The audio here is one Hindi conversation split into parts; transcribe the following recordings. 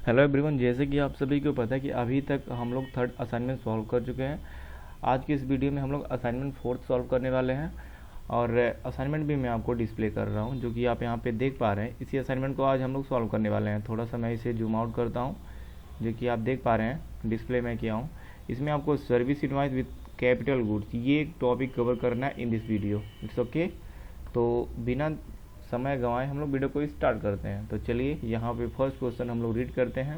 हेलो एवरीवन, जैसे कि आप सभी को पता है कि अभी तक हम लोग थर्ड असाइनमेंट सॉल्व कर चुके हैं। आज की इस वीडियो में हम लोग असाइनमेंट फोर्थ सॉल्व करने वाले हैं और असाइनमेंट भी मैं आपको डिस्प्ले कर रहा हूं, जो कि आप यहां पे देख पा रहे हैं। इसी असाइनमेंट को आज हम लोग सॉल्व करने वाले हैं। थोड़ा सा मैं इसे जूम आउट करता हूँ, जो कि आप देख पा रहे हैं डिस्प्ले में किया हूँ। इसमें आपको service invoice with capital goods, ये एक टॉपिक कवर करना है in this video. It's okay. तो बिना समय गंवाए हम लोग वीडियो को स्टार्ट करते हैं। तो चलिए यहाँ पे फर्स्ट क्वेश्चन हम लोग रीड करते हैं।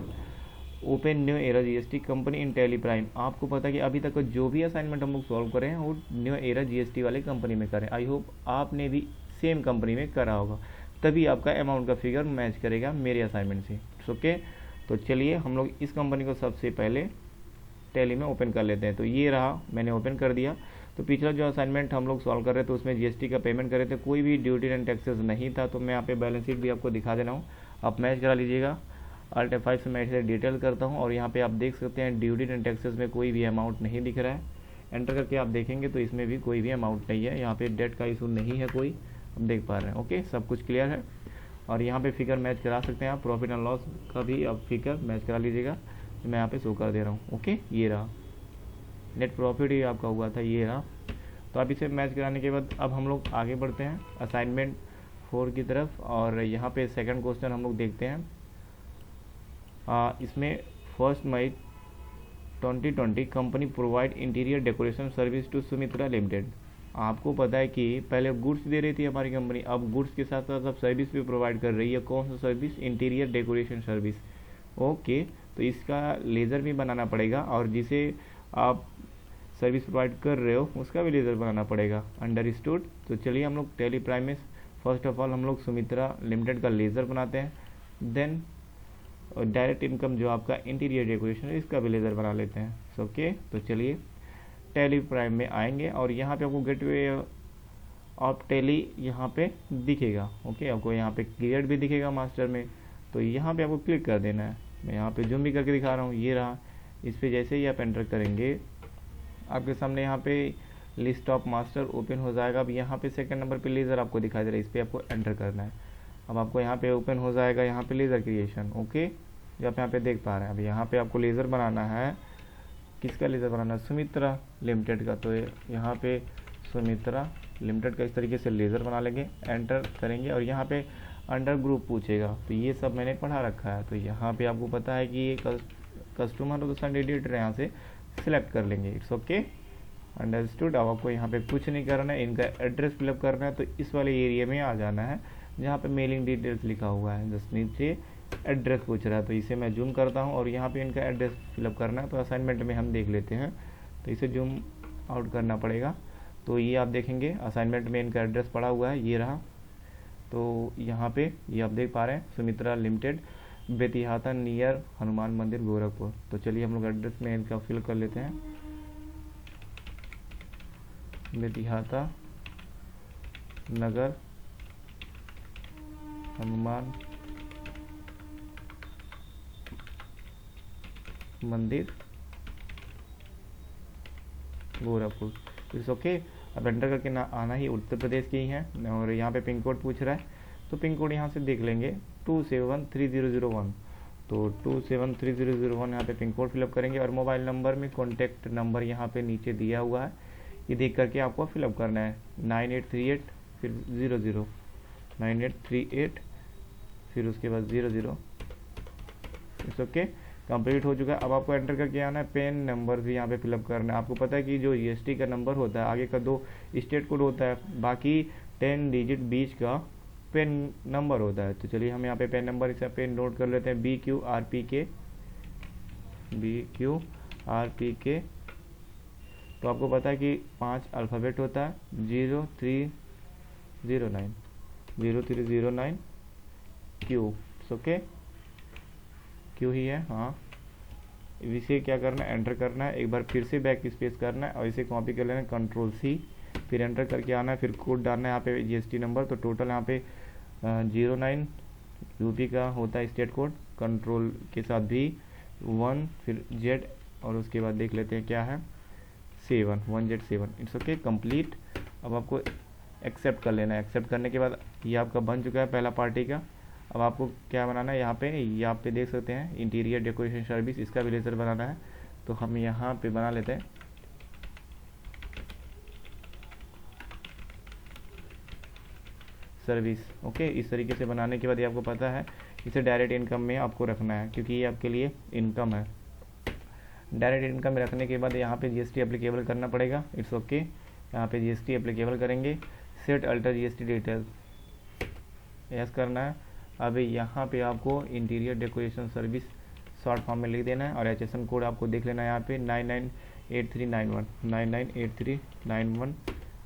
Open new era GST company इन टैली प्राइम। आपको पता है कि अभी तक जो भी असाइनमेंट हम लोग सॉल्व कर रहे हैं वो न्यू एरा जीएसटी वाले कंपनी में करें। आई होप आपने भी सेम कंपनी में करा होगा, तभी आपका अमाउंट का फिगर मैच करेगा मेरे असाइनमेंट से। ओके, तो चलिए हम लोग इस कंपनी को सबसे पहले टैली में ओपन कर लेते हैं। तो ये रहा, मैंने ओपन कर दिया। तो पिछला जो असाइनमेंट हम लोग सॉल्व कर रहे थे उसमें जीएसटी का पेमेंट कर रहे थे, कोई भी ड्यूटी एंड टैक्सेस नहीं था। तो मैं यहाँ पे बैलेंस शीट भी आपको दिखा दे रहा हूँ, आप मैच करा लीजिएगा। Alt F5 से मैं इसे डिटेल करता हूँ और यहाँ पे आप देख सकते हैं ड्यूटी एंड टैक्सेस में कोई भी अमाउंट नहीं दिख रहा है। एंटर करके आप देखेंगे तो इसमें भी कोई भी अमाउंट नहीं है। यहाँ पे डेट का इशू नहीं है कोई, हम देख पा रहे हैं। ओके, सब कुछ क्लियर है। और यहाँ पे फिगर मैच करा सकते हैं आप, प्रॉफिट एंड लॉस का भी आप फिगर मैच करा लीजिएगा। मैं यहाँ पे शो कर दे रहा हूँ। ओके, ये रहा नेट प्रॉफिट ही आपका हुआ था, ये रहा। तो अब इसे मैच कराने के बाद अब हम लोग आगे बढ़ते हैं असाइनमेंट 4 की तरफ। और यहाँ पे सेकंड क्वेश्चन हम लोग देखते हैं। इसमें 1 May 2020 company provide interior decoration service to Sumitra limited. आपको पता है कि पहले गुड्स दे रही थी हमारी कंपनी, अब गुड्स के साथ साथ अब सर्विस भी प्रोवाइड कर रही है। कौन सा service? Interior decoration service. Okay, तो इसका लेज़र भी बनाना पड़ेगा और जिसे आप सर्विस प्रोवाइड कर रहे हो उसका भी लेज़र बनाना पड़ेगा। अंडरस्टूड। तो चलिए हम लोग टैली प्राइम में फर्स्ट ऑफ ऑल हम लोग सुमित्रा लिमिटेड का लेज़र बनाते हैं। देन डायरेक्ट इनकम जो आपका इंटीरियर डेकोरेशन है इसका भी लेज़र बना लेते हैं। ओके, तो चलिए टैली प्राइम में आएंगे और यहाँ पे आपको गेटवे ऑफ टैली यहाँ पे दिखेगा। ओके, आपको यहाँ पे क्रिएट भी दिखेगा मास्टर में। तो यहाँ पे आपको क्लिक कर देना है। मैं यहाँ पे जूम भी करके दिखा रहा हूँ, ये रहा। इस पर जैसे ही आप एंटर करेंगे आपके सामने यहाँ पे लिस्ट ऑफ मास्टर ओपन हो जाएगा। अब यहाँ पे सेकंड नंबर पे लेज़र आपको दिखाई दे रहा है, इस पर आपको एंटर करना है। अब आपको यहाँ पे ओपन हो जाएगा यहाँ पे लेज़र क्रिएशन। ओके, जो आप यहाँ पे देख पा रहे हैं। अब यहाँ पे आपको लेज़र बनाना है, किसका लेज़र बनाना है? सुमित्रा लिमिटेड का। तो यहाँ पे सुमित्रा लिमिटेड का इस तरीके से लेज़र बना लेंगे, एंटर करेंगे और यहाँ पे अंडर ग्रुप पूछेगा। तो ये सब मैंने पढ़ा रखा है। तो यहाँ पे आपको पता है कि ये कस्टमर और दूसरा एडिटर यहाँ से सिलेक्ट कर लेंगे। It's okay, understood. अब आपको यहाँ पे कुछ नहीं करना है, इनका एड्रेस फिलअप करना है। तो इस वाले एरिया में आ जाना है जहाँ पे मेलिंग डिटेल्स लिखा हुआ है, जस्ट नीचे एड्रेस पूछ रहा है। तो इसे मैं जूम करता हूँ और यहाँ पे इनका एड्रेस फिलअप करना है। तो असाइनमेंट में हम देख लेते हैं, तो इसे जूम आउट करना पड़ेगा। तो ये आप देखेंगे असाइनमेंट में इनका एड्रेस पड़ा हुआ है, ये रहा। तो यहाँ पे ये आप देख पा रहे हैं सुमित्रा लिमिटेड, बेतिहाता नियर हनुमान मंदिर गोरखपुर। तो चलिए हम लोग एड्रेस में इनका फिल कर लेते हैं। बेतिहाता नगर हनुमान मंदिर गोरखपुर। It's okay. अब एंटर करके ना आना ही उत्तर प्रदेश की ही है और यहाँ पे पिन कोड पूछ रहा है। तो पिन कोड यहाँ से देख लेंगे 273001। तो 273001 यहाँ पे पिन कोड फिलअप करेंगे और मोबाइल नंबर में कॉन्टैक्ट नंबर यहाँ पे नीचे दिया हुआ है, ये देख करके आपको फिलअप करना है। 9838 फिर 00, 9838 फिर उसके बाद 00। इट्स ओके, कंप्लीट हो चुका है। अब आपको एंटर करके आना है, पेन नंबर भी यहाँ पे फिलअप करना है। आपको पता है कि जो जीएसटी का नंबर होता है आगे का 2 स्टेट कोड होता है, बाकी 10 डिजिट बीच का पेन नंबर होता है। तो चलिए हम यहाँ पे पेन नंबर इसे पे नोट कर लेते हैं, BQRPK। तो आपको पता है कि 5 अल्फ़ाबेट होता है, 0309 Q। ओके, क्यों ही है, हाँ। इसे क्या करना है, एंटर करना है। एक बार फिर से बैक स्पेस करना है और इसे कॉपी कर लेना है, Ctrl+C, फिर एंटर करके आना है। फिर कोड डालना है यहाँ पे जीएसटी नंबर। तो टोटल यहाँ पे 09 यूपी का होता है स्टेट कोड, कंट्रोल के साथ भी 1 फिर Z और उसके बाद देख लेते हैं क्या है 7 1Z7। It's okay, complete. अब आपको एक्सेप्ट कर लेना है। एक्सेप्ट करने के बाद ये आपका बन चुका है पहला पार्टी का। अब आपको क्या बनाना है, यहाँ पे देख सकते हैं इंटीरियर डेकोरेशन सर्विस, इसका भी लेज़र बनाना है। तो हम यहाँ पे बना लेते हैं सर्विस। ओके, इस तरीके से बनाने के बाद ये आपको पता है इसे डायरेक्ट इनकम में आपको रखना है, क्योंकि ये आपके लिए इनकम है। डायरेक्ट इनकम में रखने के बाद यहाँ पे जीएसटी एप्लीकेबल करना पड़ेगा। इट्स ओके, यहाँ पे जीएसटी एप्लीकेबल करेंगे। Set alter GST details yes करना है। अभी यहाँ पे आपको interior decoration service short form में लिख देना है और HSN कोड आपको देख लेना है यहाँ पे 998391 998391।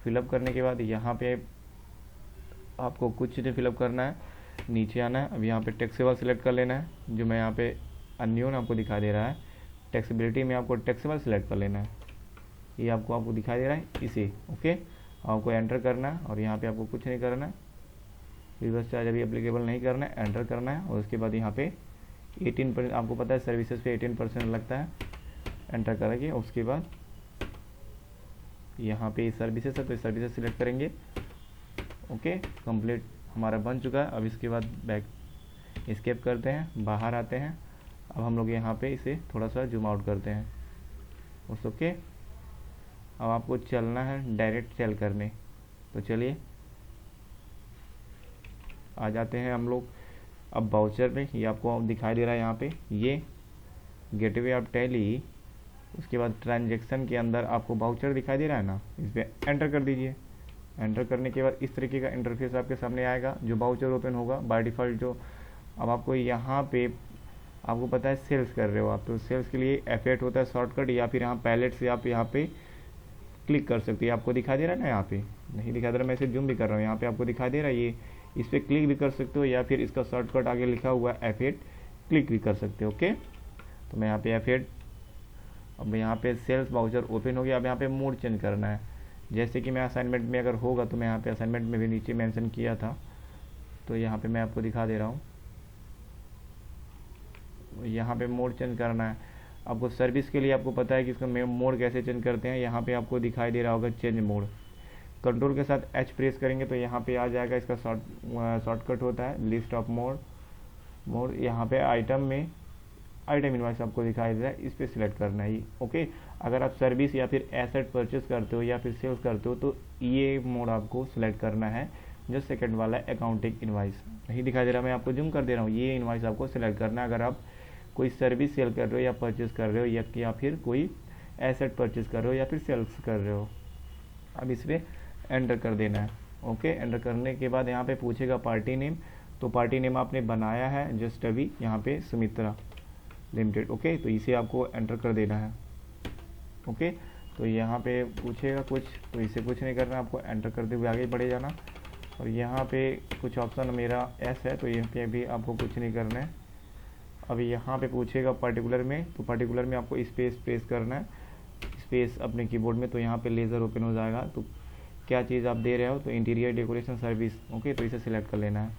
फिलअप करने के बाद यहाँ पे आपको कुछ नहीं फिलअप करना है, नीचे आना है। अब यहाँ पे टैक्सेबल सिलेक्ट कर लेना है, जो मैं यहाँ पे अनन्योन आपको दिखा दे रहा है। टैक्सेबिलिटी में आपको टैक्सेबल सिलेक्ट कर लेना है, ये आपको दिखाई दे रहा है इसे। ओके, आपको एंटर करना है और यहाँ पे आपको कुछ नहीं करना है, रिवर्स चार्ज अभी एप्लीकेबल नहीं करना है, एंटर करना है। और उसके बाद यहाँ पे 18% आपको पता है सर्विसेज पे 18% लगता है, एंटर करेंगे। उसके बाद यहाँ पे सर्विसेज है तो सर्विसेज सिलेक्ट करेंगे। ओके, कंप्लीट हमारा बन चुका है। अब इसके बाद बैक एस्केप करते हैं, बाहर आते हैं। अब हम लोग यहाँ पे इसे थोड़ा सा जूम आउट करते हैं। ओके, अब आपको चलना है डायरेक्ट सेल करने, तो चलिए आ जाते हैं हम लोग अब बाउचर में। ये आपको दिखाई दे रहा है यहाँ पे, ये गेटवे ऑफ टैली। उसके बाद ट्रांजैक्शन के अंदर आपको बाउचर दिखाई दे रहा है ना, इस पर एंटर कर दीजिए। एंटर करने के बाद इस तरीके का इंटरफेस आपके सामने आएगा, जो बाउचर ओपन होगा बाय डिफ़ॉल्ट जो। अब आपको यहाँ पे आपको पता है सेल्स कर रहे हो आप, तो सेल्स के लिए F8 होता है शॉर्टकट, या फिर यहाँ पैलेट से आप यहाँ पे क्लिक कर सकते हैं। आपको दिखाई दे रहा है ना, यहाँ पे नहीं दिखा दे रहा, मैं इसे जूम भी कर रहा हूँ, यहाँ पे आपको दिखाई दे रहा है। ये इस पर क्लिक भी कर सकते हो, या फिर इसका शॉर्टकट आगे लिखा हुआ है F8, क्लिक भी कर सकते हो। ओके, तो मैं यहाँ पे F8, अब यहाँ पे सेल्स बाउचर ओपन हो गया। अब यहाँ पे मोड चेंज करना है, जैसे कि मैं असाइनमेंट में अगर होगा तो मैं यहाँ पे असाइनमेंट में भी नीचे मेंशन किया था, तो यहाँ पे मैं आपको दिखा दे रहा हूँ। यहाँ पे मोड चेंज करना है आपको। सर्विस के लिए आपको पता है कि इसका मोड कैसे चेंज करते हैं, यहाँ पे आपको दिखाई दे रहा होगा चेंज मोड। कंट्रोल के साथ H प्रेस करेंगे तो यहाँ पे आ जाएगा, इसका शॉर्टकट होता है लिस्ट ऑफ मोड। यहाँ पे आइटम में आइटम इनवॉइस आपको दिखाई दे रहा है, इस पर सिलेक्ट करना है। ओके, अगर आप सर्विस या फिर एसेट परचेस करते हो या फिर सेल्स करते हो तो ये मोड आपको सिलेक्ट करना है, जो सेकंड वाला अकाउंटिंग इनवॉइस। नहीं दिखाई दे रहा, मैं आपको जूम कर दे रहा हूँ। ये इनवॉइस आपको सिलेक्ट करना है अगर आप कोई सर्विस सेल कर रहे हो या परचेस कर रहे हो, या फिर कोई एसेट परचेस कर रहे हो या फिर सेल्स कर रहे हो। अब इस पर एंटर कर देना है। ओके, एंटर करने के बाद यहाँ पे पूछेगा पार्टी नेम, तो पार्टी नेम आपने बनाया है जस्ट अभी यहाँ पे सुमित्रा लिमिटेड। ओके, तो इसे आपको एंटर कर देना है। ओके, तो यहाँ पे पूछेगा कुछ, तो इसे कुछ नहीं करना, आपको एंटर करते हुए आगे बढ़े जाना। और यहाँ पे कुछ ऑप्शन मेरा एस है, तो यहाँ पे भी आपको कुछ नहीं करना है। अब यहाँ पे पूछेगा पर्टिकुलर में, तो पर्टिकुलर में आपको स्पेस प्रेस करना है, स्पेस अपने कीबोर्ड में, तो यहाँ पे लेज़र ओपन हो जाएगा। तो क्या चीज़ आप दे रहे हो, तो इंटीरियर डेकोरेशन सर्विस। ओके, तो इसे सिलेक्ट कर लेना है।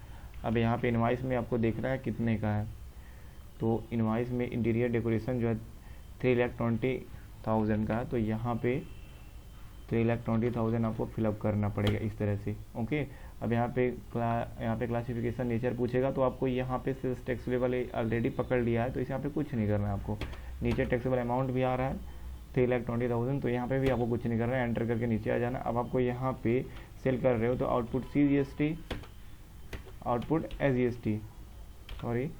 अब यहाँ पे इनवॉइस में आपको देखना है कितने का है, तो इनवॉइस में इंटीरियर डेकोरेशन जो है 3,20,000 का है, तो यहाँ पे 3,20,000 आपको फिलअप करना पड़ेगा इस तरह से। ओके, अब यहाँ पे क्लासिफिकेशन नेचर पूछेगा, तो आपको यहाँ पे सेल्स टैक्सेबल ऑलरेडी पकड़ लिया है, तो इस यहाँ पे कुछ नहीं करना है आपको। नीचे टैक्सेबल अमाउंट भी आ रहा है 3,20,000, तो यहाँ पे भी आपको कुछ नहीं करना है, एंटर करके नीचे आ जाना। अब आपको यहाँ पे सेल कर रहे हो तो output CGST, output SGST, sorry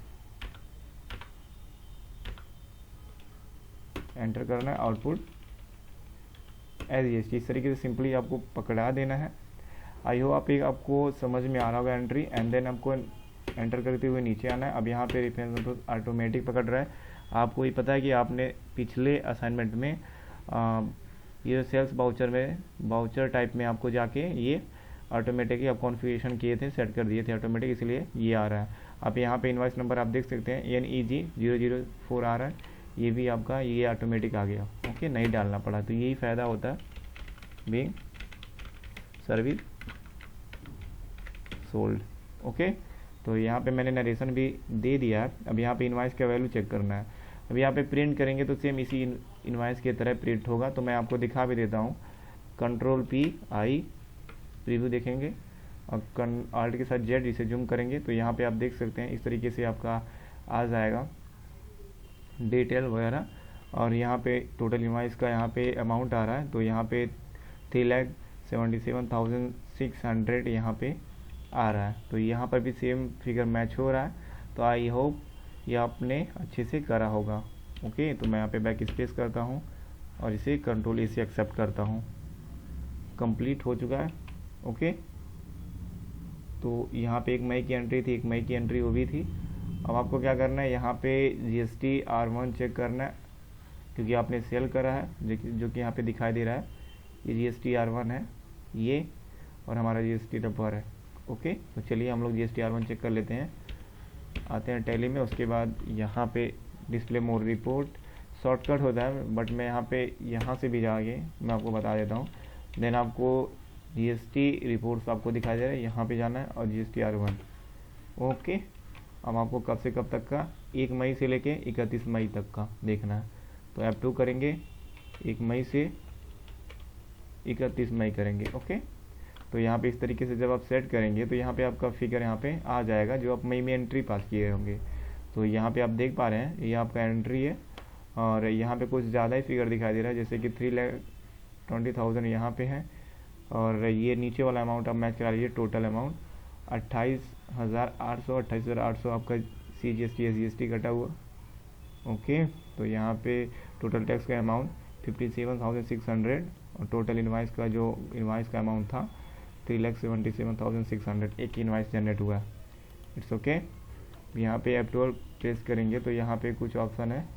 enter करना है, आउटपुट SGST। इस तरीके से सिंपली आपको पकड़ा देना है। आई होप आपको समझ में आ रहा होगा एंट्री। एंड देन आपको एंटर करते हुए नीचे आना है। अब यहाँ पे रेफरेंस ऑटोमेटिक पकड़ रहा है। आपको ये पता है कि आपने पिछले असाइनमेंट में ये सेल्स बाउचर में बाउचर टाइप में आपको जाके ये ऑटोमेटिकली आप कॉन्फ़िगरेशन किए थे, सेट कर दिए थे ऑटोमेटिक, इसलिए ये आ रहा है। आप यहाँ पे इनवॉइस नंबर आप देख सकते हैं NEG 004 आ रहा है, ये भी आपका ये ऑटोमेटिक आ गया। ओके, नहीं डालना पड़ा, तो यही फ़ायदा होता है बीइंग सर्विस सोल्ड। ओके, तो यहाँ पे मैंने नरेशन भी दे दिया है। अब यहाँ पे इनवॉइस का वैल्यू चेक करना है। अब यहाँ पे प्रिंट करेंगे तो सेम इसी इनवॉइस की तरह प्रिंट होगा, तो मैं आपको दिखा भी देता हूँ। Ctrl+I प्रीव्यू देखेंगे और आल्ट के साथ जेड इसे जूम करेंगे तो यहाँ पे आप देख सकते हैं इस तरीके से आपका आ जाएगा डिटेल वगैरह। और यहाँ पे टोटल इनवॉइस का यहाँ पे अमाउंट आ रहा है, तो यहाँ पे 3,77,600 यहाँ पे आ रहा है। तो यहाँ पर भी सेम फिगर मैच हो रहा है। तो आई होप ये आपने अच्छे से करा होगा। ओके, तो मैं यहाँ पे बैक स्पेस करता हूँ और इसे कंट्रोल ए से एक्सेप्ट करता हूँ। कंप्लीट हो चुका है। ओके, तो यहाँ पे 1 मई की एंट्री थी, 1 मई की एंट्री वो भी थी। अब आपको क्या करना है, यहाँ पे GST R1 चेक करना है, क्योंकि आपने सेल करा है, जो कि यहाँ पे दिखाई दे रहा है। ये GST R1 है ये, और हमारा GST नंबर है। ओके, तो चलिए हम लोग GST R1 चेक कर लेते हैं। आते हैं टैली में, उसके बाद यहाँ पे डिस्प्ले मोर रिपोर्ट शॉर्टकट होता है, बट मैं यहाँ से भी जाके मैं आपको बता देता हूँ। देन आपको GST रिपोर्ट्स आपको दिखाई दे रहा है, यहाँ पे जाना है और GST R1। ओके, अब आपको कब से कब तक का, 1 मई से लेके 31 मई तक का देखना है। तो F2 करेंगे, 1 मई से 31 मई करेंगे। ओके, तो यहाँ पे इस तरीके से जब आप सेट करेंगे तो यहाँ पे आपका फिगर यहाँ पे आ जाएगा जो आप मई में एंट्री पास किए होंगे। तो यहाँ पे आप देख पा रहे हैं ये आपका एंट्री है, और यहाँ पे कुछ ज़्यादा ही फिगर दिखाई दे रहा है, जैसे कि 3,20,000 यहाँ पे है। और ये नीचे वाला अमाउंट आप मैच करा लीजिए, टोटल अमाउंट 28,800 आपका CGST SGST कटा हुआ। ओके, तो यहाँ पे टोटल टैक्स का अमाउंट 57,600 और टोटल इनवाइस का अमाउंट था 3,77,600। एक इनवाइस जनरेट हुआ है। It's okay. यहाँ पे F12 प्रेस करेंगे तो यहाँ पे कुछ ऑप्शन है,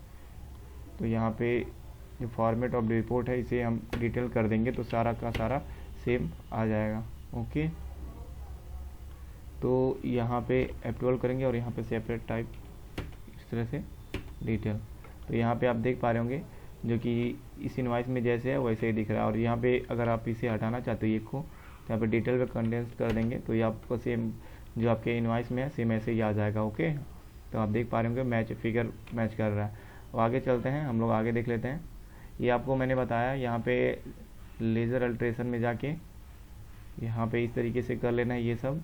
तो यहाँ पे जो फॉर्मेट ऑफ द रिपोर्ट है इसे हम डिटेल कर देंगे तो सारा का सारा सेम आ जाएगा। ओके, तो यहाँ पे F12 करेंगे और यहाँ पे सेपरेट टाइप इस तरह से डिटेल। तो यहाँ पे आप देख पा रहे होंगे जो कि इस इनवाइस में जैसे है वैसे ही दिख रहा है। और यहाँ पे अगर आप इसे हटाना चाहते हो ये को, तो यहाँ पे डिटेल पे कंडेंस कर देंगे तो ये आपको सेम जो आपके इनवाइस में है सेम ऐसे ही आ जाएगा। ओके, तो आप देख पा रहे होंगे फिगर मैच कर रहा है। अब आगे चलते हैं, हम लोग आगे देख लेते हैं। ये आपको मैंने बताया यहाँ पे लेज़र अल्ट्रेशन में जाके यहाँ पे इस तरीके से कर लेना है ये सब,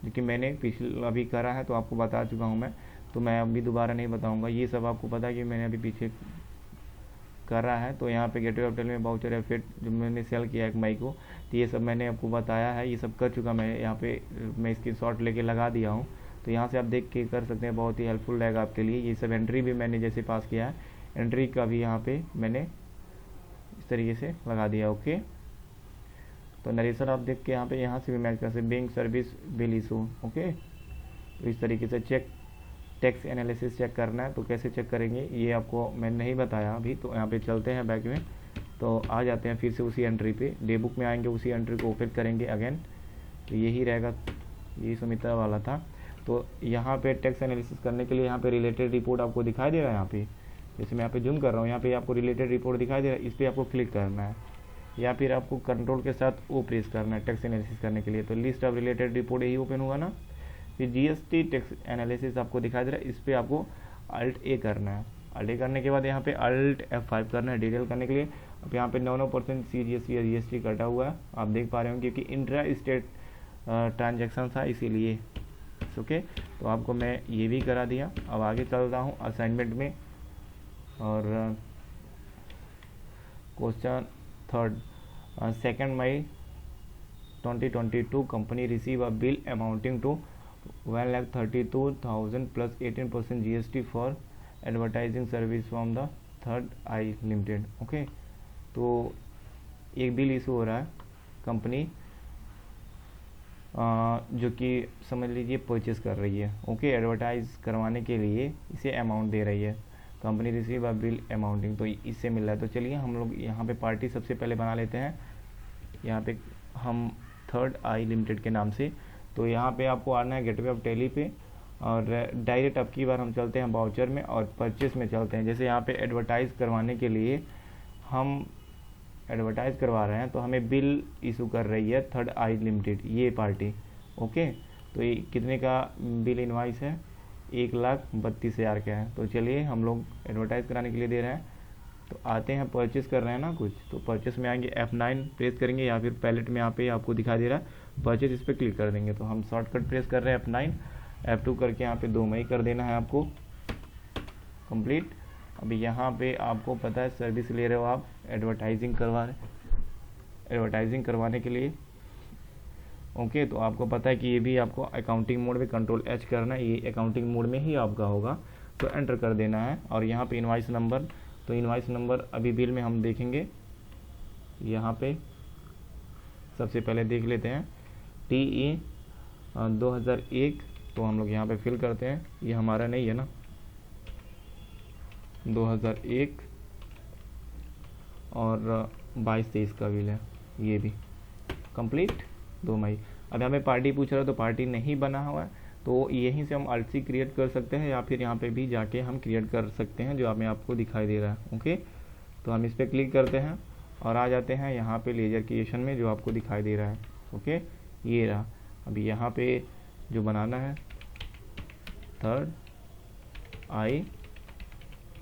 जो कि मैंने अभी करा है तो आपको बता चुका हूँ मैं, तो मैं अभी दोबारा नहीं बताऊँगा। ये सब आपको पता है कि मैंने अभी पीछे करा है। तो यहाँ पे गेटवे होटल में वाउचर एफेक्ट जो मैंने सेल किया 1 मई को, तो ये सब मैंने आपको बताया है, ये सब कर चुका मैं। यहाँ पे मैं इसकी शॉट लेके लगा दिया हूँ, तो यहाँ से आप देख के कर सकते हैं, बहुत ही हेल्पफुल रहेगा आपके लिए। ये सब एंट्री भी मैंने जैसे पास किया है, एंट्री का भी यहाँ पे मैंने इस तरीके से लगा दिया। ओके, तो नरेशन आप देख के यहाँ से भी मैच कर सकते, bank service bill issue. Okay, तो इस तरीके से टैक्स एनालिसिस चेक करना है, तो कैसे चेक करेंगे ये आपको मैंने नहीं बताया अभी। तो यहाँ पे चलते हैं बैक में, तो आ जाते हैं फिर से उसी एंट्री पे, डे बुक में आएंगे, उसी एंट्री को ओपन करेंगे अगेन, तो यही रहेगा, यही सुमित्रा वाला था। तो यहाँ पे टैक्स एनालिसिस करने के लिए यहाँ पे रिलेटेड रिपोर्ट आपको दिखाई दे रहा है। यहाँ पे जैसे मैं यहाँ पे जूम कर रहा हूँ, यहाँ पे आपको रिलेटेड रिपोर्ट दिखाई दे रहा है, इस पर आपको क्लिक करना है, या फिर आपको कंट्रोल के साथ ओ प्रेस करना है टैक्स एनालिसिस करने के लिए। तो लिस्ट ऑफ रिलेटेड रिपोर्ट यही ओपन हुआ ना। फिर GST टैक्स एनालिसिस आपको दिखाई दे रहा है, इस पर आपको Alt A करना है। Alt A करने के बाद यहाँ पे Alt F5 करना है डिटेल करने के लिए। अब यहाँ पे 9% CGST या GST कटा हुआ है, आप देख पा रहे होंगे, क्योंकि इंट्रा स्टेट ट्रांजेक्शन था इसीलिए। ओके, तो आपको मैं ये भी करा दिया। अब आगे चलता हूँ असाइनमेंट में, और question 3 2 May 2022 company receive a bill amounting to 1,32,000 plus 18% GST for advertising service from the third eye limited. Okay, तो एक बिल इशू हो रहा है कंपनी जो कि समझ लीजिए परचेस कर रही है। ओके, एडवर्टाइज करवाने के लिए इसे अमाउंट दे रही है, company receive a bill amounting, तो इससे मिल रहा है। तो चलिए हम लोग यहाँ पे पार्टी सबसे पहले बना लेते हैं, यहाँ पे हम थर्ड आई लिमिटेड के नाम से। तो यहाँ पे आपको आना है गेटवे ऑफ टैली पे, और डायरेक्ट अब की बार हम चलते हैं वाउचर में और परचेस में चलते हैं। जैसे यहाँ पे एडवर्टाइज़ करवाने के लिए हम एडवर्टाइज़ करवा रहे हैं, तो हमें बिल इशू कर रही है थर्ड आई लिमिटेड ये पार्टी। ओके, तो ये कितने का बिल इनवाइस है, 1,32,000 का है। तो चलिए हम लोग एडवर्टाइज़ कराने के लिए दे रहे हैं, तो आते हैं परचेस कर रहे हैं ना कुछ, तो परचेस में आएंगे F9 प्रेस करेंगे, या फिर पैलेट में यहाँ पे आपको दिखा दे रहा है परचेज इस पर क्लिक कर देंगे। तो हम शॉर्टकट प्रेस कर रहे हैं F9, F2 करके यहाँ पे 2 मई कर देना है आपको, कंप्लीट। अभी यहाँ पे आपको पता है सर्विस ले रहे हो आप, एडवर्टाइजिंग करवाने के लिए, ओके। तो आपको पता है कि ये भी आपको अकाउंटिंग मोड में कंट्रोल H करना है, ये अकाउंटिंग मोड में ही आपका होगा, तो एंटर कर देना है। और यहाँ पे इनवाइस नंबर, तो इनवाइस नंबर अभी बिल में हम देखेंगे, यहाँ पे सबसे पहले देख लेते हैं TE 2001, तो हम लोग यहाँ पे फिल करते हैं, ये हमारा नहीं है ना, 2001 और 22-23 का बिल है, ये भी कंप्लीट 2 मई। अब हमें पार्टी पूछ रहा है, तो पार्टी नहीं बना हुआ है, तो यहीं से हम अल्सी क्रिएट कर सकते हैं, या फिर यहाँ पे भी जाके हम क्रिएट कर सकते हैं, जो हमें आपको दिखाई दे रहा है, ओके। तो हम इस पर क्लिक करते हैं और आ जाते हैं यहाँ पे लेजर क्रिएशन में, जो आपको दिखाई दे रहा है, ओके, ये रहा। अभी यहाँ पे जो बनाना है थर्ड आई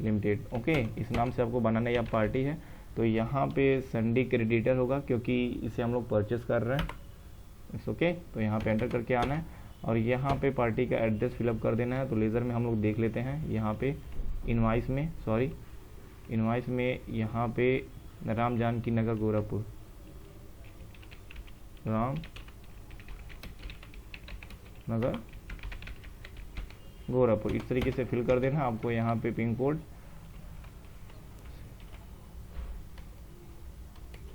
लिमिटेड, ओके, इस नाम से आपको बनाना है, या पार्टी है। तो यहाँ पे संडे क्रेडिटर होगा, क्योंकि इसे हम लोग परचेस कर रहे हैं, इट्स ओके। तो यहाँ पे एंटर करके आना है और यहाँ पे पार्टी का एड्रेस फिलअप कर देना है। तो लेज़र में हम लोग देख लेते हैं, यहाँ पे इनवाइस में यहाँ पे राम जानकी नगर गोरखपुर, राम नगर गोरखपुर, इस तरीके से फिल कर देना। आपको यहाँ पे पिन कोड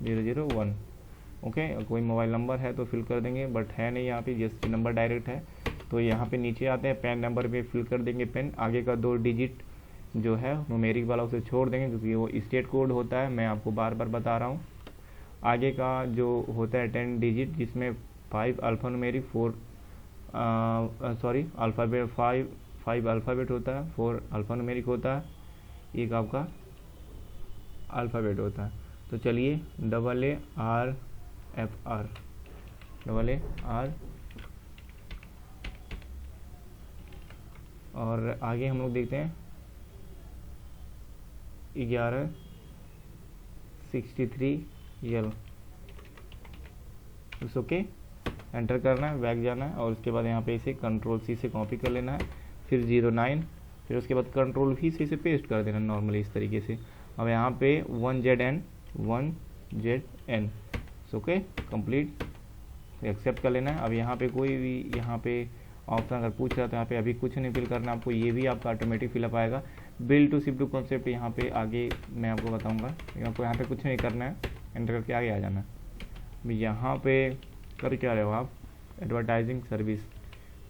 001, ओके। कोई मोबाइल नंबर है तो फिल कर देंगे, बट है नहीं, यहाँ पे GST नंबर डायरेक्ट है। तो यहाँ पे नीचे आते हैं, पैन नंबर पे फिल कर देंगे पेन, आगे का 2 डिजिट जो है न्यूमेरिक वाला उसे छोड़ देंगे, क्योंकि वो स्टेट कोड होता है, मैं आपको बार बार बता रहा हूँ। आगे का जो होता है 10 डिजिट, जिसमें 5 अल्फ़ा न्यूमेरिक, 5 अल्फ़ाबेट होता है, 4 अल्फ़ा न्यूमेरिक होता है, एक आपका अल्फ़ाबेट होता है। तो चलिए AARFR, और आगे हम लोग देखते हैं 1163L, इट्स ओके। एंटर करना है, बैक जाना है, और उसके बाद यहाँ पे इसे Ctrl+C से कॉपी कर लेना है, फिर 09, फिर उसके बाद Ctrl+V से इसे पेस्ट कर देना नॉर्मली इस तरीके से। अब यहाँ पे 1ZN, ओके, कंप्लीट, एक्सेप्ट कर लेना है। अब यहाँ पे कोई भी यहाँ पे ऑप्शन अगर पूछ रहा है, तो यहाँ पे अभी कुछ नहीं फिल करना आपको, ये भी आपका ऑटोमेटिक फिलअप आएगा। Bill to ship to concept यहाँ पे आगे मैं आपको बताऊँगा, आपको यहाँ पे कुछ नहीं करना है, एंटर करके आगे आ जाना है। यहाँ पे कर क्या रहे हो आप, एडवर्टाइजिंग सर्विस,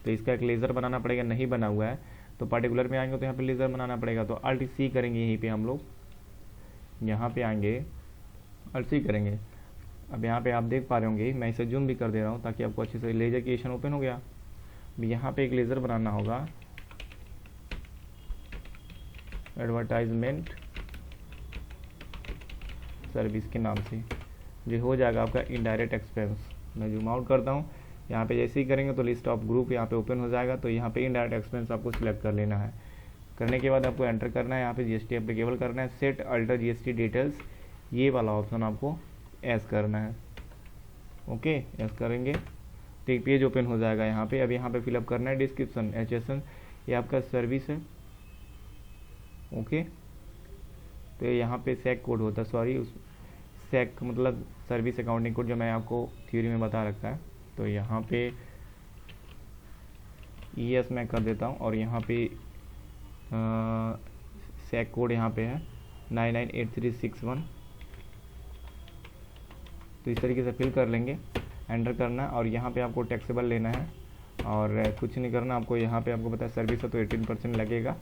तो इसका एक लेज़र बनाना पड़ेगा, नहीं बना हुआ है, तो पर्टिकुलर में आएंगे तो यहाँ पे लेज़र बनाना पड़ेगा। तो Alt+C करेंगे, यहीं पे हम लोग यहाँ पे आएंगे, Alt+C करेंगे। अब यहाँ पे आप देख पा रहे होंगे, मैं इसे जूम भी कर दे रहा हूँ ताकि आपको अच्छे से, लेज़र क्रिएशन ओपन हो गया। यहाँ पे एक लेज़र बनाना होगा, एडवर्टाइजमेंट सर्विस के नाम से, जो हो जाएगा आपका इनडायरेक्ट एक्सपेंस। मैं जूम आउट करता हूँ, यहाँ पे जैसे ही करेंगे तो लिस्ट ऑफ ग्रुप यहाँ पे ओपन हो जाएगा। तो यहाँ पे इनडायरेक्ट एक्सपेंस आपको सिलेक्ट कर लेना है। करने के बाद आपको एंटर करना है, यहाँ पे GST एप्लीकेबल करना है, सेट अल्टर GST डिटेल्स, ये वाला ऑप्शन आपको एस करना है, ओके। एस करेंगे तो एक पेज ओपन हो जाएगा यहाँ पे। अब यहाँ पे फिलअप करना है डिस्क्रिप्शन, HSN, ये आपका सर्विस है, ओके। तो यहाँ पे SAC कोड होता है, सॉरी, उस SAC मतलब सर्विस अकाउंटिंग कोड, जो मैं आपको थ्योरी में बता रखा है। तो यहाँ पे ES मैं कर देता हूँ, और यहाँ पे SAC कोड यहाँ पे है 998361। तो इस तरीके से फिल कर लेंगे, एंटर करना, और यहाँ पे आपको टैक्सेबल लेना है, और कुछ नहीं करना आपको। यहाँ पे आपको पता है सर्विस है तो 18% लगेगा,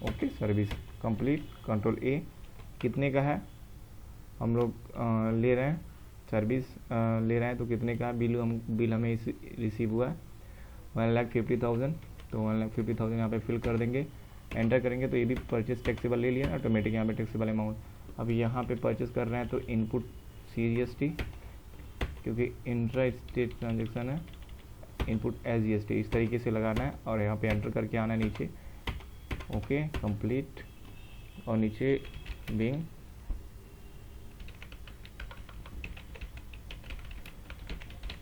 ओके। सर्विस कंप्लीट, Ctrl+A, कितने का है हम लोग ले रहे हैं, सर्विस ले रहे हैं, तो कितने का बिल हमें रिसीव हुआ है 1,50,000। तो 1,50,000 यहाँ पे फिल कर देंगे, एंटर करेंगे। तो ये भी परचेस टैक्सेबल ले लिया ऑटोमेटिक, यहाँ पे टैक्सेबल अमाउंट। अब यहाँ पे परचेस कर रहे हैं तो इनपुट CGST, क्योंकि इंट्रा स्टेट ट्रांजेक्शन है, इनपुट SGST, इस तरीके से लगाना है, और यहाँ पे एंटर करके आना है नीचे, ओके, कंप्लीट, और नीचे बिंग,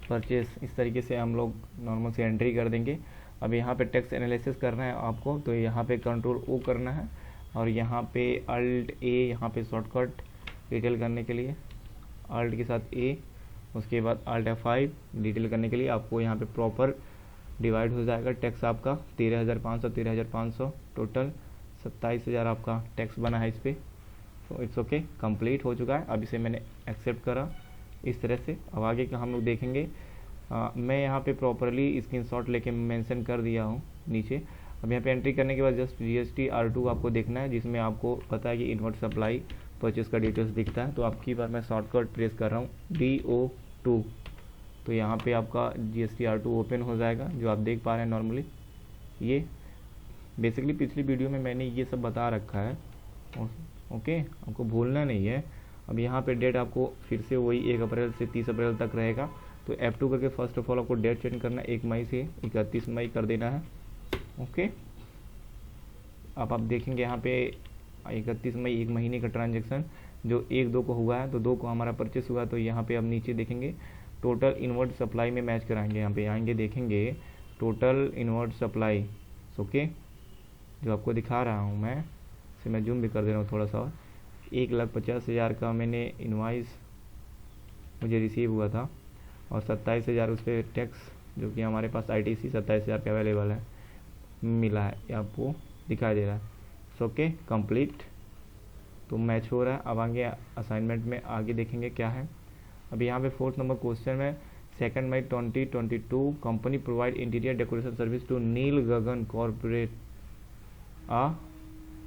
परचेस, इस तरीके से हम लोग नॉर्मल से एंट्री कर देंगे। अब यहाँ पे टैक्स एनालिसिस करना है आपको, तो यहाँ पे कंट्रोल ओ करना है और यहाँ पे अल्ट ए, यहाँ पे शॉर्टकट डिटेल करने के लिए अल्ट के साथ ए, उसके बाद अल्ट F5 डिटेल करने के लिए आपको यहाँ पे प्रॉपर डिवाइड हो जाएगा टैक्स आपका 13,500 टोटल 27,000 आपका टैक्स बना है इस पर। तो इट्स ओके, कंप्लीट हो चुका है। अब इसे मैंने एक्सेप्ट करा इस तरह से। अब आगे का हम लोग देखेंगे। मैं यहाँ पे प्रॉपरली स्क्रीनशॉट लेके मेंशन कर दिया हूँ नीचे। अब यहाँ पे एंट्री करने के बाद जस्ट GST R2 आपको देखना है, जिसमें आपको पता है कि इन्वर्ट सप्लाई परचेस का डिटेल्स दिखता है। तो आपकी बार मैं शॉर्टकट प्रेस कर रहा हूँ DO2, तो यहाँ पे आपका GST R2 ओपन हो जाएगा, जो आप देख पा रहे हैं नॉर्मली। ये बेसिकली पिछली वीडियो में मैंने ये सब बता रखा है, ओके, आपको भूलना नहीं है। अब यहाँ पे डेट आपको फिर से वही 1 अप्रैल से 30 अप्रैल तक रहेगा। तो F2 करके फर्स्ट ऑफ ऑल आपको डेट चेंज करना है, 1 मई से 31 मई कर देना है, ओके। अब आप देखेंगे यहाँ पे 31 मई 1 महीने का ट्रांजेक्शन जो 1-2 को हुआ है, तो 2 को हमारा परचेस हुआ। तो यहाँ पे अब नीचे देखेंगे टोटल इन्वर्ट सप्लाई में मैच कराएंगे। यहाँ पे आएंगे, देखेंगे टोटल इन्वर्ट सप्लाई, ओके, जो आपको दिखा रहा हूँ मैं, इसे मैं जूम भी कर दे रहा हूँ थोड़ा सा। 1,50,000 का मैंने इनवाइस मुझे रिसीव हुआ था और 27,000 उस पर टैक्स, जो कि हमारे पास ITC 27,000 का अवेलेबल है, मिला है, ये आपको दिखाई दे रहा है। ओके, कंप्लीट, तो मैच हो रहा है। अब आगे असाइनमेंट में आगे देखेंगे क्या है। अब यहाँ पे 4th नंबर क्वेश्चन में 2 मई 2022 company provide interior decoration service to Neel Gagan corporate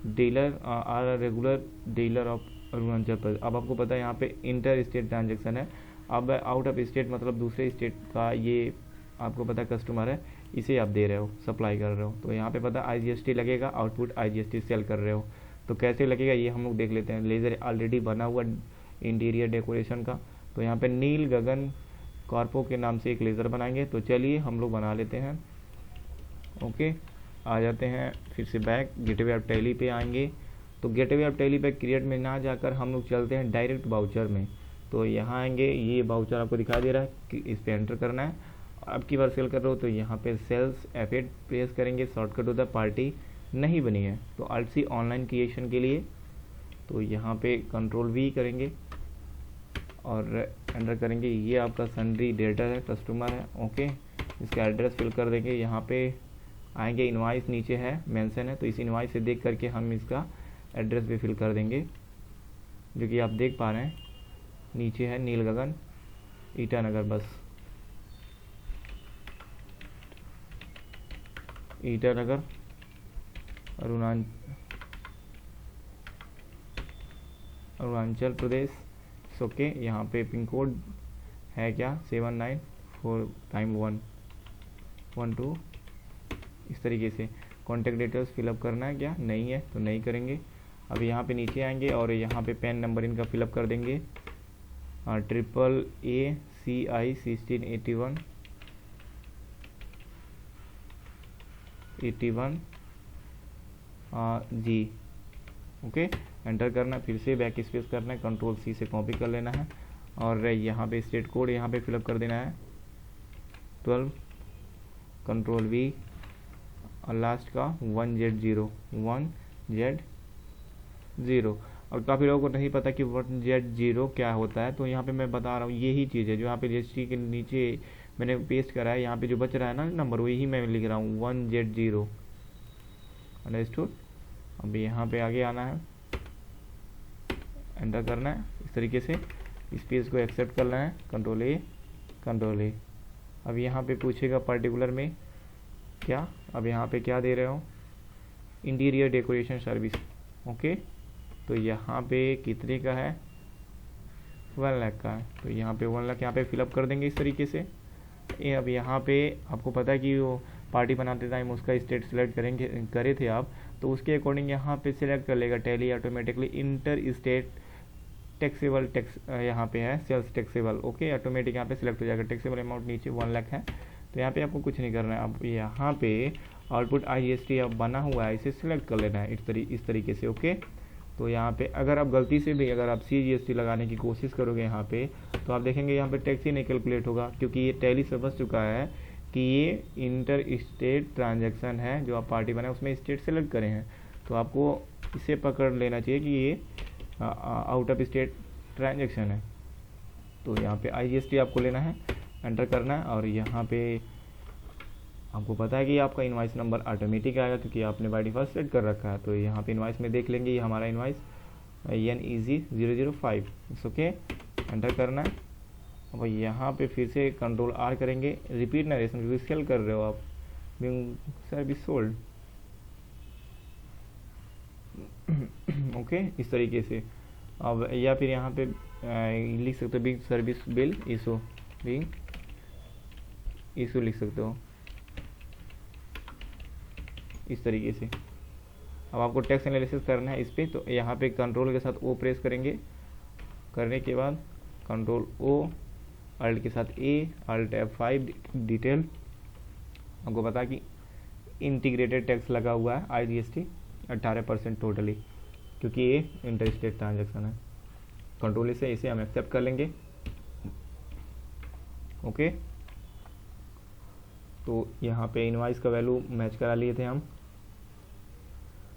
dealer or regular dealer of Arunachal Pradesh. अब आपको पता है यहाँ पे इंटर स्टेट ट्रांजेक्शन है। अब आउट ऑफ स्टेट मतलब दूसरे स्टेट का ये आपको पता है कस्टमर है, इसे आप दे रहे हो, सप्लाई कर रहे हो। तो यहाँ पे पता IGST लगेगा, आउटपुट IGST सेल कर रहे हो। तो कैसे लगेगा ये हम लोग देख लेते हैं। लेजर ऑलरेडी बना हुआ इंटीरियर डेकोरेशन का, तो यहाँ पे नील गगन कॉर्पो के नाम से एक लेज़र बनाएंगे। तो चलिए हम लोग बना लेते हैं, ओके। आ जाते हैं फिर से बैक, गेटवे ऑफ टैली पे आएंगे। तो गेटवे ऑफ टैली पे क्रिएट में ना जाकर हम लोग चलते हैं डायरेक्ट बाउचर में। तो यहाँ आएंगे, ये बाउचर आपको दिखा दे रहा है कि इस पर एंटर करना है। अब की बार सेल कर रहे हो तो यहाँ पे सेल्स F8 प्रेस करेंगे, शॉर्टकट होता है पार्टी नहीं बनी है तो Alt C ऑनलाइन क्रिएशन के लिए। तो यहाँ पे कंट्रोल V करेंगे और एंटर करेंगे। ये आपका सन्ड्री डेटर है, कस्टमर है, ओके। इसका एड्रेस फिल कर देंगे। यहाँ पे आएंगे, इनवाइस नीचे है मेंशन है, तो इस इनवाइस से देख करके हम इसका एड्रेस भी फिल कर देंगे, जो कि आप देख पा रहे हैं नीचे है नील गगन ईटानगर, बस ईटानगर अरुणाचल प्रदेश, ओके। यहाँ पे पिन कोड है क्या 7945112। इस तरीके से कॉन्टैक्ट डिटेल्स फिलअप करना है क्या, नहीं है तो नहीं करेंगे। अब यहाँ पे नीचे आएंगे और यहाँ पे पैन नंबर इनका फिलअप कर देंगे, AACI 1681 G, ओके। एंटर करना, फिर से बैक स्पेस करना है, कंट्रोल C से कॉपी कर लेना है और यहाँ पे स्टेट कोड यहाँ पे फिलअप कर देना है 12, कंट्रोल V और लास्ट का 1Z0। और काफ़ी लोगों को नहीं पता कि 1Z0 क्या होता है, तो यहाँ पे मैं बता रहा हूँ, यही चीज़ है जो यहाँ पे रजिस्ट्री के नीचे मैंने पेस्ट करा है। यहाँ पे जो बच रहा है ना नंबर, वही मैं लिख रहा हूँ 1Z0, अंडरस्टूड। अब यहाँ पे आगे आना है, एंटर करना है इस तरीके से, इस पेज को एक्सेप्ट करना है, कंट्रोल A। अब यहाँ पे पूछेगा पर्टिकुलर में क्या, अब यहाँ पे क्या दे रहे हो, इंटीरियर डेकोरेशन सर्विस, ओके। तो यहाँ पे कितने का है, 1 लाख का है। तो यहाँ पे 1 लाख यहाँ पे फिलअप कर देंगे इस तरीके से। अब यहाँ पे आपको पता है कि वो पार्टी बनाते टाइम उसका स्टेट सेलेक्ट करे थे आप, तो उसके अकॉर्डिंग यहाँ पे सिलेक्ट कर लेगा tally automatically inter state taxable tax, यहाँ पे है सेल्स टैक्सेबल, ओके। ऑटोमेटिक यहाँ पे सिलेक्ट हो जाएगा। टैक्सेबल अमाउंट नीचे 1 लाख है, तो यहाँ पे आपको कुछ नहीं करना है। अब यहाँ पे आउटपुट IGST अब बना हुआ है, इसे सिलेक्ट कर लेना है इस तरीके से, ओके। तो यहाँ पे अगर आप गलती से भी अगर आप CGST लगाने की कोशिश करोगे यहाँ पे तो आप देखेंगे यहाँ पे टैक्स ही नहीं कैलकुलेट होगा, क्योंकि ये टैली समझ चुका है कि ये इंटर स्टेट ट्रांजैक्शन है। जो आप पार्टी बनाए उसमें स्टेट सेलेक्ट करें हैं, तो आपको इसे पकड़ लेना चाहिए कि ये आउट ऑफ स्टेट ट्रांजैक्शन है। तो यहाँ पे IGST आपको लेना है, एंटर करना है, और यहाँ पे आपको पता है कि आपका इनवाइस नंबर ऑटोमेटिक आएगा क्योंकि आपने बाय डिफॉल्ट सेट कर रखा है। तो यहाँ पे इनवाइस में देख लेंगे, ये हमारा invoice NEG005, it's okay, enter करना है। अब यहाँ पे फिर से Ctrl+R करेंगे, रिपीट नरेशन क्योंकि सेल कर रहे हो आप, बीइंग सर्विस सोल्ड, ओके, इस तरीके से। अब या फिर यहाँ पे लिख सकते हो being service bill issue, being issue लिख सकते हो इस तरीके से। अब आपको टैक्स एनालिसिस करना है इस पर, तो यहाँ पे कंट्रोल के साथ O प्रेस करेंगे, करने के बाद Ctrl+O, अल्ट के साथ A, अल्ट F5 डिटेल। आपको पता कि इंटीग्रेटेड टैक्स लगा हुआ है IGST 18% टोटली, क्योंकि ये इंटर स्टेट ट्रांजेक्शन है। कंट्रोल से इसे हम एक्सेप्ट कर लेंगे, ओके। तो यहाँ पे इनवाइस का वैल्यू मैच करा लिए थे हम,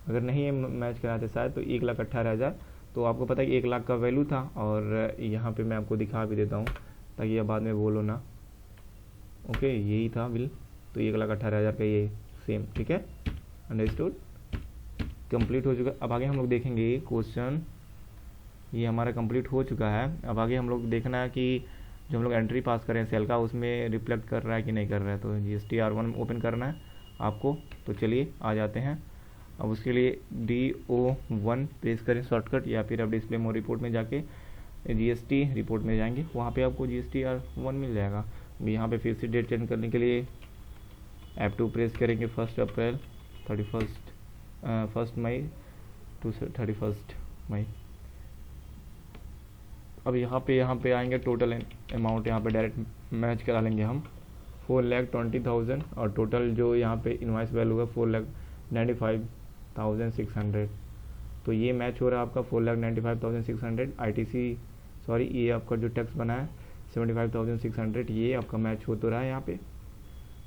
अगर नहीं मैच कराते शायद तो 1,18,000, तो आपको पता है कि 1 लाख का वैल्यू था। और यहाँ पे मैं आपको दिखा भी देता हूँ ताकि आप बाद में बोलो ना, ओके, यही था बिल, तो 1,18,000 का ये सेम, ठीक है, अंडरस्टूड, कंप्लीट हो चुका। अब आगे हम लोग देखेंगे क्वेश्चन, ये हमारा कंप्लीट हो चुका है। अब आगे हम लोग देखना है कि जो हम लोग एंट्री पास करें सेल का, उसमें रिफ्लेक्ट कर रहा है कि नहीं कर रहा है। तो GSTR1 ओपन करना है आपको, तो चलिए आ जाते हैं। अब उसके लिए DO1 प्रेस करें शॉर्टकट, या फिर आप डिस्प्ले मोर रिपोर्ट में जाके GST रिपोर्ट में जाएंगे, वहाँ पे आपको GSTR1 मिल जाएगा। यहाँ पे फिर से डेट चेंज करने के लिए F2 प्रेस करेंगे, 1 अप्रैल 1 मई टू 31 मई। अब यहाँ पे आएंगे, टोटल अमाउंट यहाँ पे डायरेक्ट मैच करा लेंगे हम, 4,20,000, और टोटल जो यहाँ पे इनवाइस वैल्यू है 4,95,600। तो ये मैच हो रहा है आपका 4,95,600 ITC, सॉरी, ये आपका जो टैक्स बना है 75,600, ये आपका मैच हो तो रहा है यहाँ पे,